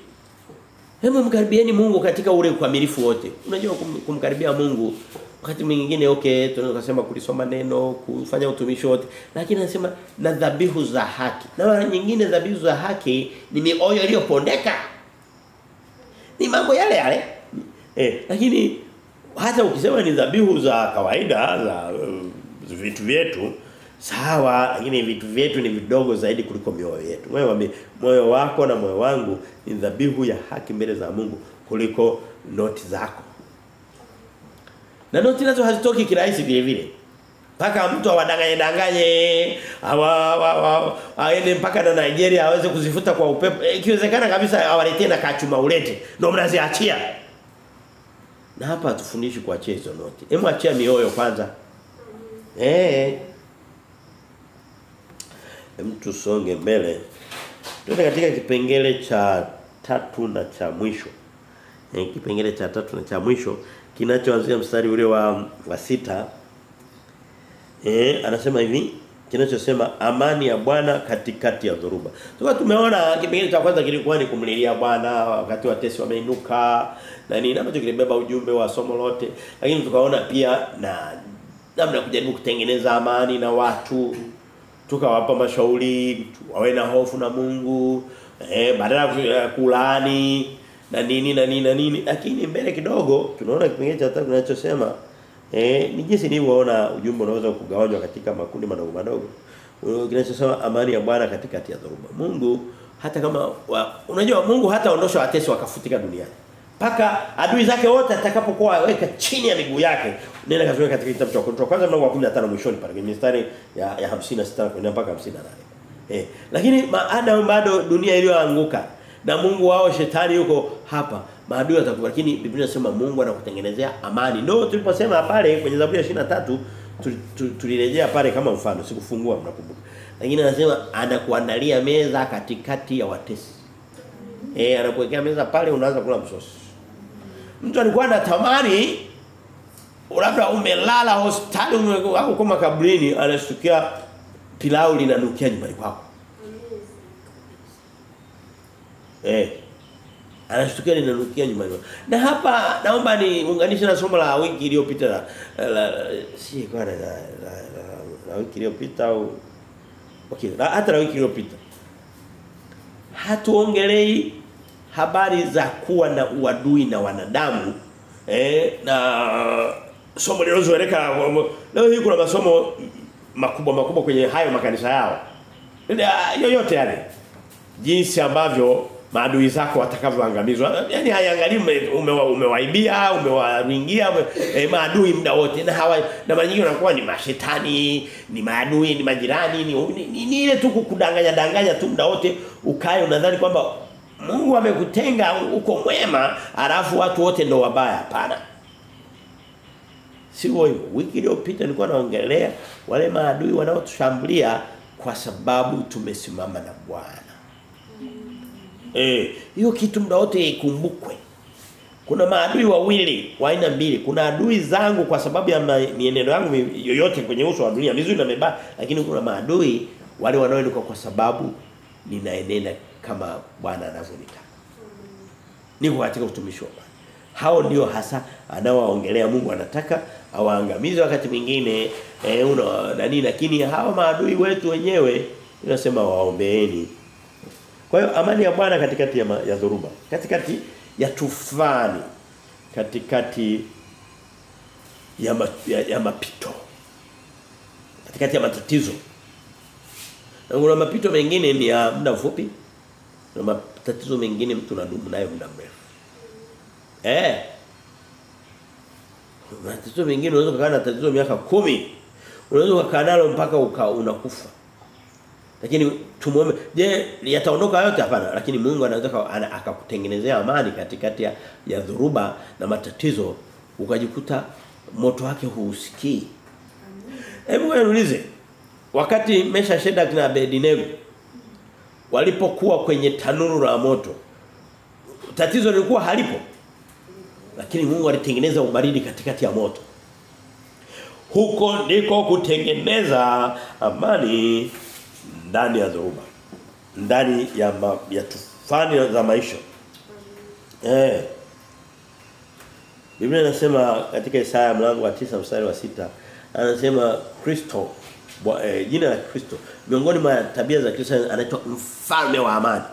S1: Hebu mkaribieni Mungu katika ule ukamilifu wote. Unajua kumkaribia Mungu wakati mwingine tunaweza kusema kulisoma neno, kufanya utumishi wote, lakini anasema na dhabihu za haki. Na mara nyingine dhabihu za haki ni mioyo iliyopondeka. Ni mambo yale. Lakini hata ukisema ni dhabihu za kawaida za vitu vyetu, sawa, lakini vitu vyetu ni vidogo zaidi kuliko mioyo yetu. Moyo wako na moyo wangu ni dhabihu ya haki mbele za Mungu kuliko noti zako. Na noti nazo hazitoki kirahisi vile vile. Paka mtu awadanganye aende mpaka na Nigeria aweze kuzifuta kwa upepo. Ikiwezekana kabisa awaletee na kachuma ulete. Ndio mnaziachia. Na hapa tufundishi kuachia hizo noti. Hebu achia mioyo kwanza. Mtu songe mbele. Tuende katika kipengele cha 3 na cha mwisho. Kipengele cha 3 na cha mwisho kinachoanzia mstari ule wa 6. Anasema hivi, kinachosema amani ya Bwana katikati ya dhoruba. Tumeona kipengele cha kwanza kilikuwa ni kumlilia Bwana wakati watesi wameinuka na nini, ambacho kilibeba ujumbe wa somo lote. Lakini tukaona pia na namna kujaribu kutengeneza amani na watu. Tukawapa mashauri wawe na hofu na Mungu, badala ya kulaani na nini. Lakini mbele kidogo tunaona kipengele cha 3 kinachosema Ni jinsi nilivyoona ujumbe unaweza kugawanywa katika makundi madogo madogo. Kinachosema amani ya Bwana katikati ya dhoruba. Mungu hata kama unajua Mungu hata ondosha watesi wakafutika duniani. Paka adui zake wote atakapokuwa weka chini ya miguu yake. Nenda kasome katika kitabu cha Wakorintho kwanza mlango wa 15 mwishoni pale kwenye mstari ya 56 kwenda mpaka 58. Lakini maadamu bado dunia iliyoanguka na Mungu wao shetani yuko hapa, maadui watakuwa, lakini Biblia inasema Mungu anakutengenezea amani. Ndio tuliposema pale kwenye Zaburi ya 23 tulirejea pale kama mfano, sikufungua mnakumbuka. Lakini anasema anakuandalia meza katikati ya watesi. Anakuwekea meza pale unaanza kula msosi. Mtu alikuwa anatamani labda umelala hospitali au kama kaburini anashtukia pilau linanukia nyumbani kwako. Anashtukia linanukia nyumbani kwako. Na hapa naomba niunganishe na somo la wiki iliyopita si kwa na wiki iliyopita au hata la wiki iliyopita. Hatuongelei habari za kuwa na uadui na wanadamu na somo lilozoeleka leo hii kuna masomo makubwa kwenye hayo makanisa yao yoyote yale jinsi ambavyo maadui zako watakavyoangamizwa, yani haiangalii umewaibia umewaringia maadui muda wote, na mara nyingi wanakuwa ni mashetani, ni maadui, ni majirani, ni ile tu kukudanganya tu muda wote, ukae unadhani kwamba Mungu amekutenga uko mwema alafu watu wote ndio wabaya. Hapana. Sio hivyo. Wiki iliyopita nilikuwa naongelea wale maadui wanaotushambulia kwa sababu tumesimama na Bwana. Hiyo kitu muda wote ikumbukwe. Kuna maadui wawili, wa aina mbili. Kuna adui zangu kwa sababu ya mienendo yangu yoyote kwenye uso wa dunia, mizuri na mibaya, lakini kuna maadui wale wanaoinuka kwa sababu ninaenenda kama Bwana anavyonitaka. Niko katika utumishi wa Bwana. Hao ndio hasa anaowaongelea. Mungu anataka awaangamize wakati mwingine lakini hawa maadui wetu wenyewe tunasema waombeeni. Kwa hiyo amani ya Bwana katikati ya dhoruba, katikati ya tufani, katikati ya mapito, katikati ya matatizo. Na kuna mapito mengine ni ya muda mfupi, na matatizo mengine mtu anadumu nayo muda mrefu. Matatizo mengine unaweza kukaa na tatizo miaka 10. Unaweza kukaa nalo mpaka unakufa. Lakini tumuombe, je, yataondoka yote? Hapana, lakini Mungu anaweza akakutengenezea amani katikati ya dhoruba na matatizo, ukajikuta moto wake huusikii. Hebu niulize, wakati Mesha, Shadraka na Abednego walipokuwa kwenye tanuru la moto, tatizo lilikuwa halipo, lakini Mungu alitengeneza ubaridi katikati ya moto. Huko ndiko kutengeneza amani ndani ya dhoruba, ndani ya tufani za maisha. Biblia inasema katika Isaya mlango wa 9 mstari wa 6, anasema Kristo, jina la Kristo miongoni mwa tabia za Kristo anaitwa mfalme wa amani.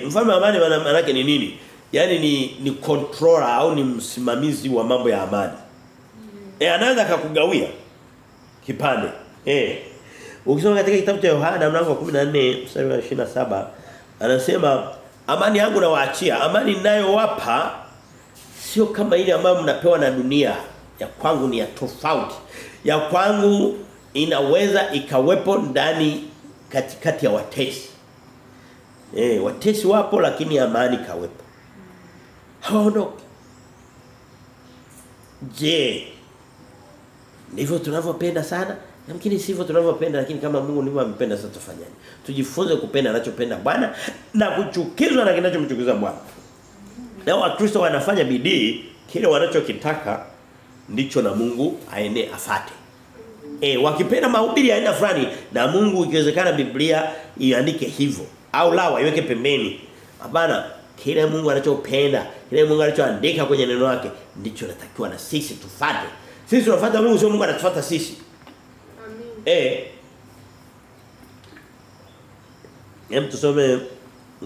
S1: Mfalme wa amani maana yake ni nini? Yaani ni controller au ni msimamizi wa mambo ya amani. Anaweza akakugawia kipande. Ukisoma katika kitabu cha Yohana mlango wa 14 mstari wa 27, anasema amani yangu nawaachia, amani ninayowapa sio kama ile ambayo mnapewa na dunia. Ya kwangu ni ya tofauti. Ya kwangu inaweza ikawepo ndani katikati ya watesi. Watesi wapo lakini amani kawepo. Haondoki. Je, ndivyo tunavyopenda sana? Lakini sivyo tunavyopenda, lakini kama Mungu ndivyo ampenda, sasa tufanyaje? Tujifunze kupenda anachopenda Bwana na kuchukizwa na kinachomchukiza Bwana. Na Wakristo wanafanya bidii kile wanachokitaka ndicho na Mungu afate. Wakipenda mahubiri ya aina fulani na Mungu ikiwezekana Biblia iandike hivyo au la iweke pembeni. Hapana, kile Mungu anachopenda, kile Mungu anachoandika kwenye neno lake ndicho natakiwa na sisi tufate. Sisi tunafuata Mungu, sio Mungu anatufuata sisi. Tusome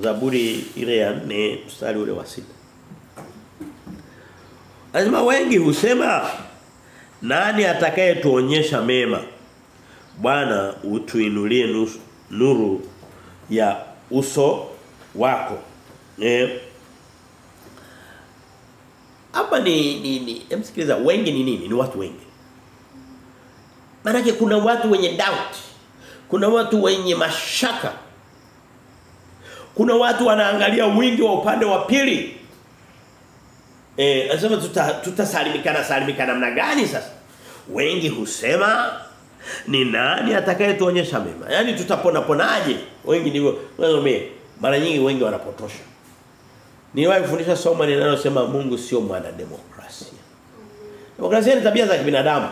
S1: Zaburi ile ya 4 mstari ule wa 6. Anasema wengi husema Nani atakayetuonyesha mema? Bwana utuinulie nuru ya uso wako. Hapa ni msikiliza, wengi ni nini? Ni watu wengi. Maana kuna watu wenye doubt. Kuna watu wenye mashaka. Kuna watu wanaangalia wingi wa upande wa pili. Anasema tutasalimikana namna gani sasa? Wengi husema ni nani atakayetuonyesha mema? Yaani tutaponaje? Wengi ndivyo. Mara nyingi wengi wanapotosha. Niwahi kufundisha somo linalosema Mungu sio mwana demokrasia. Demokrasia ni tabia za kibinadamu.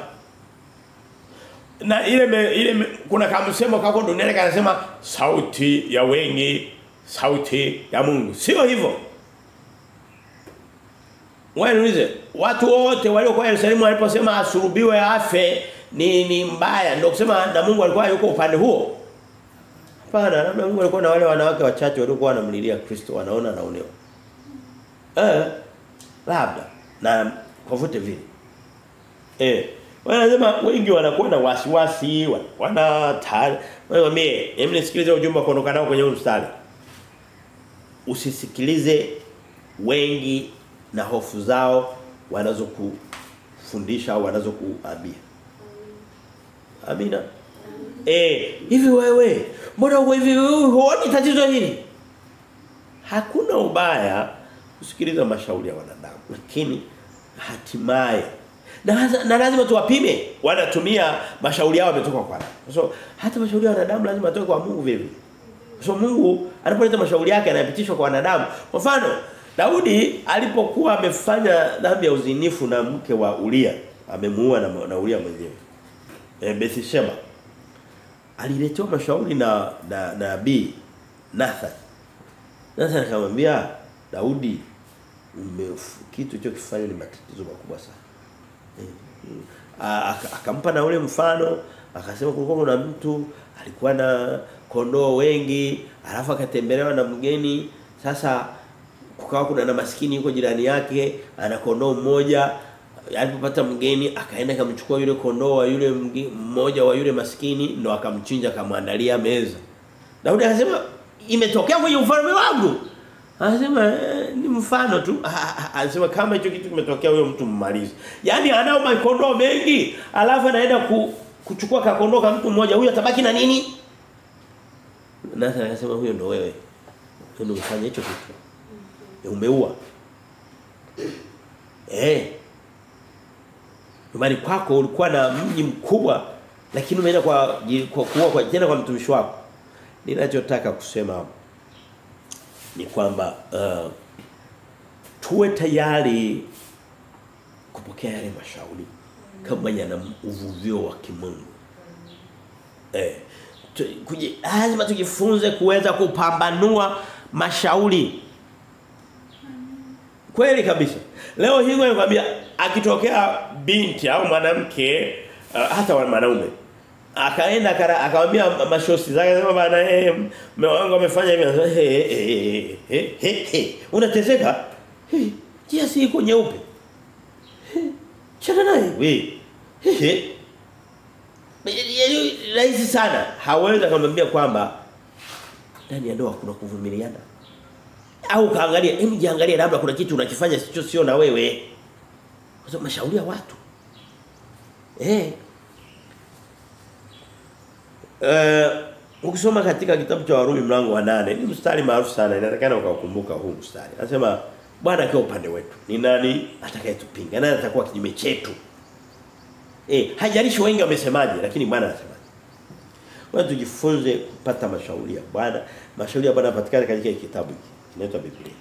S1: Na ile kuna kamsemo kako duniani kanasema sauti ya wengi, sauti ya Mungu. Sio hivyo. Niulize, watu wote waliokuwa Yerusalemu waliposema asulubiwe afe ni mbaya, ndio kusema na Mungu alikuwa yuko upande huo? Hapana, labda Mungu alikuwa na wale wanawake wachache waliokuwa wanamlilia Kristo, wanaona anaonewa. Labda na kwa vote vile. Wanasema wengi wanakuwa na wasiwasi, wewe nisikilize ujumbe kuondoka nao kwenye mstari. Usisikilize wengi na hofu zao wanazokufundisha au wanazokuambia. Amina. Hivi wewe, mbona hivi huoni tatizo hili? Hakuna ubaya kusikiliza mashauri ya wanadamu, lakini hatimaye na lazima tuwapime. Wanatumia mashauri yao yametoka kwa nani? So hata mashauri ya wanadamu lazima atoke kwa Mungu vile. So Mungu anapoleta mashauri yake yanapitishwa kwa wanadamu. Kwa mfano, Daudi alipokuwa amefanya dhambi ya uzinifu na mke wa Uria, amemuua na Uria mwenyewe. Bathsheba. Aliletewa mashauri na nabii Nathan. Nathan akamwambia Daudi, kitu hicho kifanya ni matatizo makubwa sana. Akampa na ule mfano, akasema kulikuwa kuna mtu alikuwa na kondoo wengi, alafu akatembelewa na mgeni. Sasa kukawa kuna na maskini yuko jirani yake, ana kondoo mmoja. Alipopata mgeni akaenda akamchukua yule kondoo wa yule mmoja wa yule maskini, ndo akamchinja akamwandalia meza. Daudi akasema imetokea kwenye ufalme wangu. Anasema ni mfano tu. Anasema kama hicho kitu kimetokea huyo mtu mmalize. Yaani anao makondoo mengi, alafu anaenda kuchukua kakondoo kama mtu mmoja, huyo atabaki na nini? Nathan akasema huyo ndo wewe. Ndio ufanye hicho kitu. Umeua. Nyumbani kwako ulikuwa na mji mkubwa, lakini umeenda kwa tena kwa mtumishi wako. Ninachotaka kusema ni kwamba tuwe tayari kupokea yale mashauri kama yana uvuvio wa kimungu. Lazima tujifunze kuweza kupambanua mashauri. Kweli kabisa. Leo hii nakwambia akitokea binti au mwanamke hata mwanaume akaenda akamwambia mashosti zake sema bana mume wangu amefanya hivi, unateseka? Kia si iko nyeupe. Chana naye wewe. Rahisi sana. Hawezi kumwambia kwamba ndani ya ndoa kuna kuvumiliana. Au kaangalia, jiangalie labda kuna kitu unakifanya sio na wewe. Kwa sababu mashauri ya watu. Ukisoma katika kitabu cha Warumi mlango wa 8, ni mstari maarufu sana, inatakana ukaukumbuka huu mstari. Anasema Bwana akiwa upande wetu, ni nani atakayetupinga? Nani atakuwa kinyume chetu? Hajalishi wengi wamesemaje, lakini Bwana anasema. Wewe tujifunze kupata mashauri ya Bwana. Mashauri ya Bwana yanapatikana katika kitabu hiki. Inaitwa Biblia.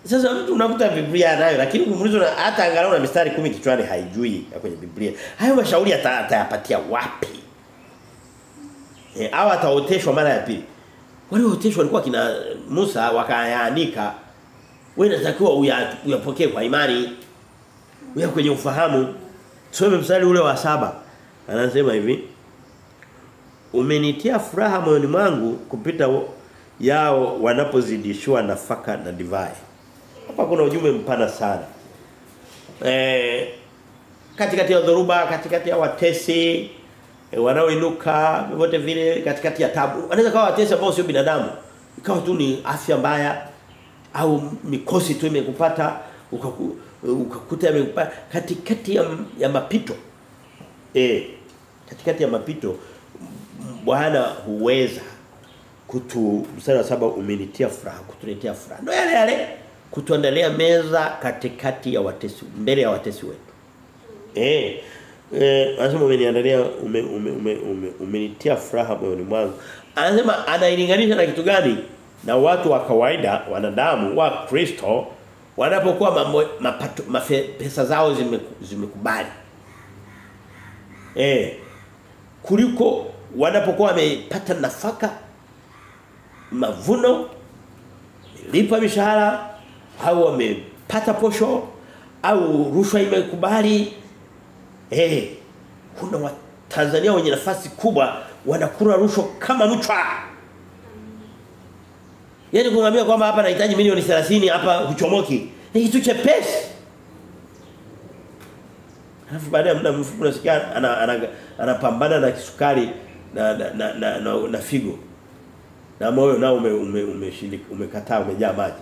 S1: Sasa mtu unakuta Biblia nayo, lakini ukimulizwa hata angalau na mistari 10 kichwani haijui ya kwenye Biblia. Hayo mashauri atayapatia wapi? Au ataoteshwa mara ya pili. Wale oteshwa walikuwa kina Musa wakayaandika. Wewe unatakiwa uyapokee kwa imani. Uya kwenye ufahamu. Tusome mstari ule wa 7. Anasema hivi: umenitia furaha moyoni mwangu kupita yao wanapozidishwa nafaka na divai. Hapa kuna ujumbe mpana sana. katikati ya dhoruba, katikati ya watesi wanaoinuka wote vile, katikati ya tabu. Anaweza kuwa watesi ambao sio binadamu. Ikawa tu ni afya mbaya au mikosi tu imekupata ukakuta imekupata katikati ya mapito. Katikati ya mapito Bwana huweza mstari wa 7 umenitia furaha, kutuletea furaha. Ndio yale kutuandalia meza katikati ya watesi, mbele ya watesi wetu. Anasema umeniandalia umenitia furaha moyoni mwangu. Anasema anailinganisha na kitu gani? Na watu wa kawaida, wanadamu wa Kristo wanapokuwa pesa zao zimekubali. Kuliko wanapokuwa wamepata nafaka, mavuno, lipa mishahara au wamepata posho au rushwa imekubali. Kuna Watanzania wenye nafasi kubwa wanakula rushwa kama mchwa. Yaani kumwambia kwamba hapa nahitaji milioni 30 hapa huchomoki. Ni kitu chepesi. Alafu baada ya muda mfupi unasikia anapambana na kisukari na figo. Na moyo nao umekataa, umejaa maji.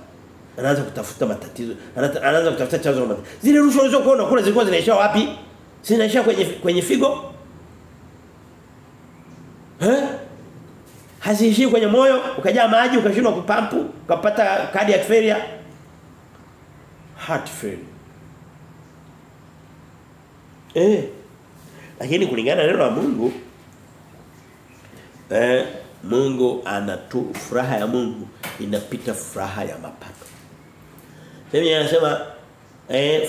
S1: Anaanza kutafuta matatizo. Anaanza kutafuta chanzo cha matatizo. Zile rushwa ulizokuwa unakula zilikuwa zinaisha wapi? Zinaisha kwenye figo? Haziishi kwenye moyo, ukajaa maji, ukashindwa kupampu, ukapata cardiac failure, heart failure. Lakini kulingana na neno la Mungu, Mungu furaha ya Mungu inapita furaha ya mapato. Biblia inasema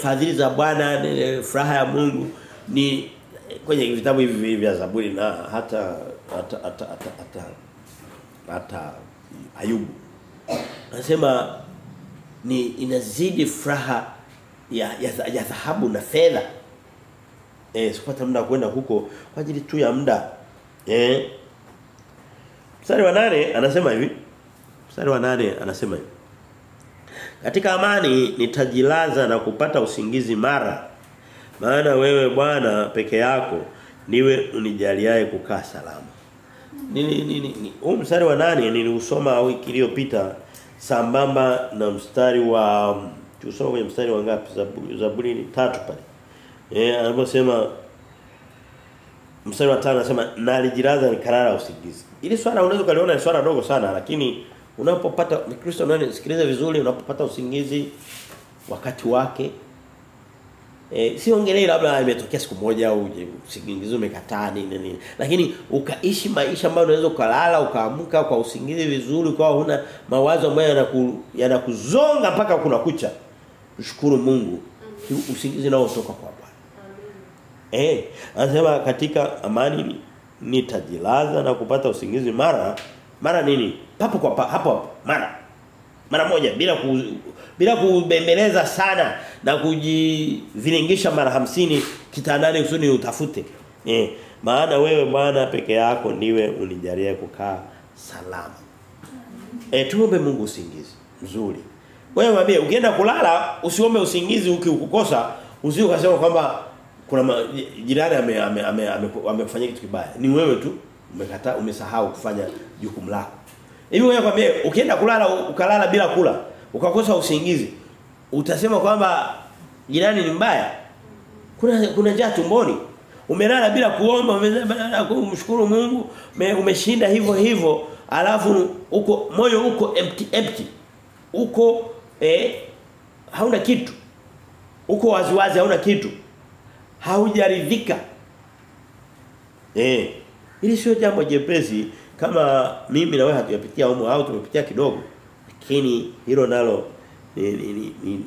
S1: fadhili za Bwana, furaha ya Mungu ni kwenye vitabu hivi vya Zaburi na hata Ayubu. Anasema ni inazidi furaha ya dhahabu na fedha. Sipata muda kwenda huko kwa ajili tu ya muda. Mstari wa 8 anasema hivi. Katika amani nitajilaza na kupata usingizi mara. Maana wewe Bwana peke yako niwe unijaliaye kukaa salama. Mstari wa 8 niliusoma wiki iliyopita sambamba na mstari wa tusome kwenye mstari wa ngapi? Zaburi 3 pale. Anaposema mstari wa 5 anasema nalijilaza nikalala usingizi. Ili swala unaweza kuliona ni swala dogo sana, lakini unapopata Kristo nani sikiliza vizuri, unapopata usingizi wakati wake siongelee labda imetokea siku moja au usingizi umekataa nini, lakini ukaishi maisha ambayo unaweza kulala ukaamka kwa usingizi vizuri, kwa huna mawazo ambayo yanakuzonga mpaka kuna kucha. Ushukuru Mungu. Usingizi nao utoka kwa Bwana. Anasema katika amani nitajilaza na kupata usingizi mara nini? Papo kwa hapo mara moja bila kubembeleza sana na kujiviringisha mara 50 kitandani kusudi utafute. Maana wewe Bwana peke yako ndiwe unijalie kukaa salama. Tuombe Mungu usingizi mzuri. Wewe mwambie ukienda kulala usiombe usingizi ukikosa usije ukasema kwamba kuna jirani amekufanyia kitu kibaya. Ni wewe tu umekataa, umesahau kufanya jukumu lako. Hivi wewe kwambie ukienda kulala ukalala bila kula, ukakosa usingizi, utasema kwamba jirani ni mbaya? Kuna njaa tumboni. Umelala bila kuomba, umelala kumshukuru Mungu, umeshinda hivyo, alafu uko moyo uko empty. Uko hauna kitu. Uko waziwazi hauna kitu. Haujaridhika. Ili sio jambo jepesi kama mimi na wewe hatuyapitia humo au tumepitia kidogo. Lakini hilo nalo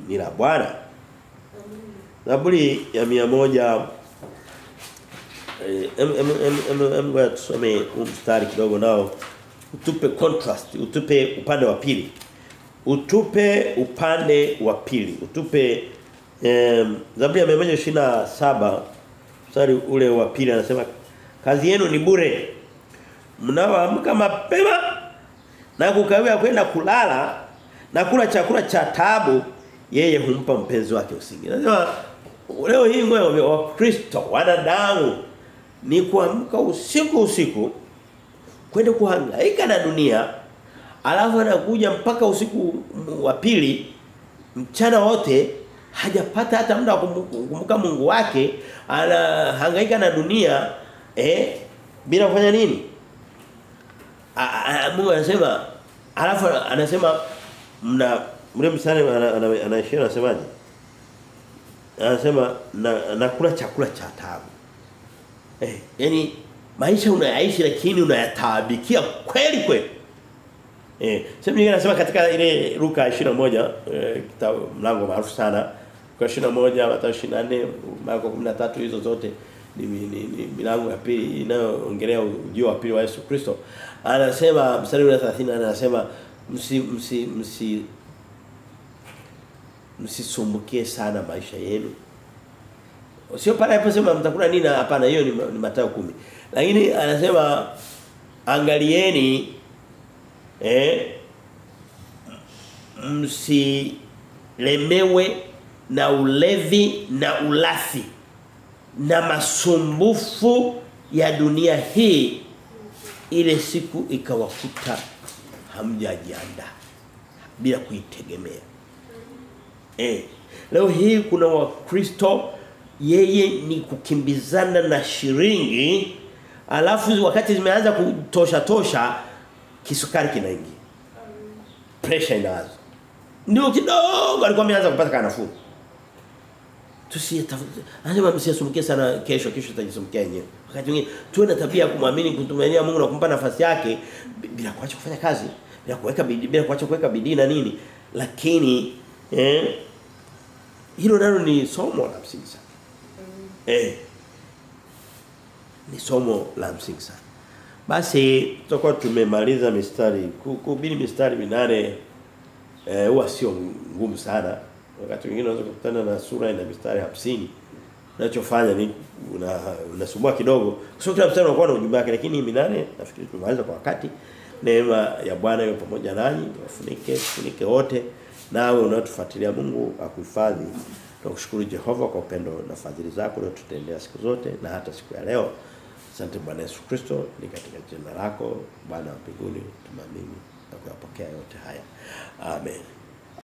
S1: ni la Bwana. Zaburi ya 100 ngoja tusome mstari kidogo nao. Utupe contrast, utupe upande wa pili. Utupe Zaburi ya 127 mstari ule wa pili anasema kazi yenu ni bure. Mnaoamka mapema na kukawia kwenda kulala na kula chakula cha taabu, yeye humpa mpenzi wake usingizi. Anasema leo hii wewe wa Kristo wanadamu ni kuamka usiku kwenda kuhangaika na dunia, alafu anakuja mpaka usiku wa pili mchana wote hajapata hata muda wa kumkumbuka Mungu wake, anahangaika na dunia bila kufanya nini? Mungu anasema, alafu anasema mle msana anaishia anasemaje? Anasema nakula chakula cha taabu. Yani maisha unayaishi lakini unayataabikia kweli kweli. Sema nyingine anasema katika ile Luka 21 kitabu mlango maarufu sana, kwa 21 Mathayo 24 Marko 13 hizo zote ni milango ya pili inayoongelea ujio wa pili wa Yesu Kristo. Anasema mstari wa 30 anasema msisumbukie sana maisha yenu. Sio pale aliposema mtakula nini, hapana, hiyo ni Mathayo 10. Lakini anasema angalieni msilemewe na ulevi na ulafi na masumbufu ya dunia hii, ile siku ikawakuta hamjajiandaa bila kuitegemea. Leo hii kuna Wakristo yeye ni kukimbizana na shilingi, alafu wakati zimeanza kutosha kisukari kinaingia. Pressure inaanza. Ndio kidogo alikuwa ameanza kupata nafuu. Anasema msisumbukie sana kesho tutajisumbukia yenyewe. Wakati mwingine tuwe na tabia ya kumwamini, kutumainia Mungu na kumpa nafasi yake bila kuacha kufanya kazi, bila kuacha kuweka bidii na nini. Lakini hilo nalo ni somo la msingi sana. Ni somo la msingi sana. Basi tutakuwa tumemaliza mistari kuhubiri mistari minane. Huwa sio ngumu sana. Wakati mwingine unaweza kukutana na sura ina mistari 50. Unachofanya ni unasumbua kidogo. Sio kila mstari unakuwa na ujumbe wake, lakini minane nafikiri tumaliza kwa wakati. Neema ya Bwana iwe pamoja nanyi, tufunike wote. Nawe unatufuatilia, Mungu akuhifadhi. Tunakushukuru Jehova kwa upendo na fadhili zako na tutendea siku zote na hata siku ya leo. Asante Bwana Yesu Kristo, ni katika jina lako Bwana wa mbinguni tunaamini na kuyapokea yote haya. Amen.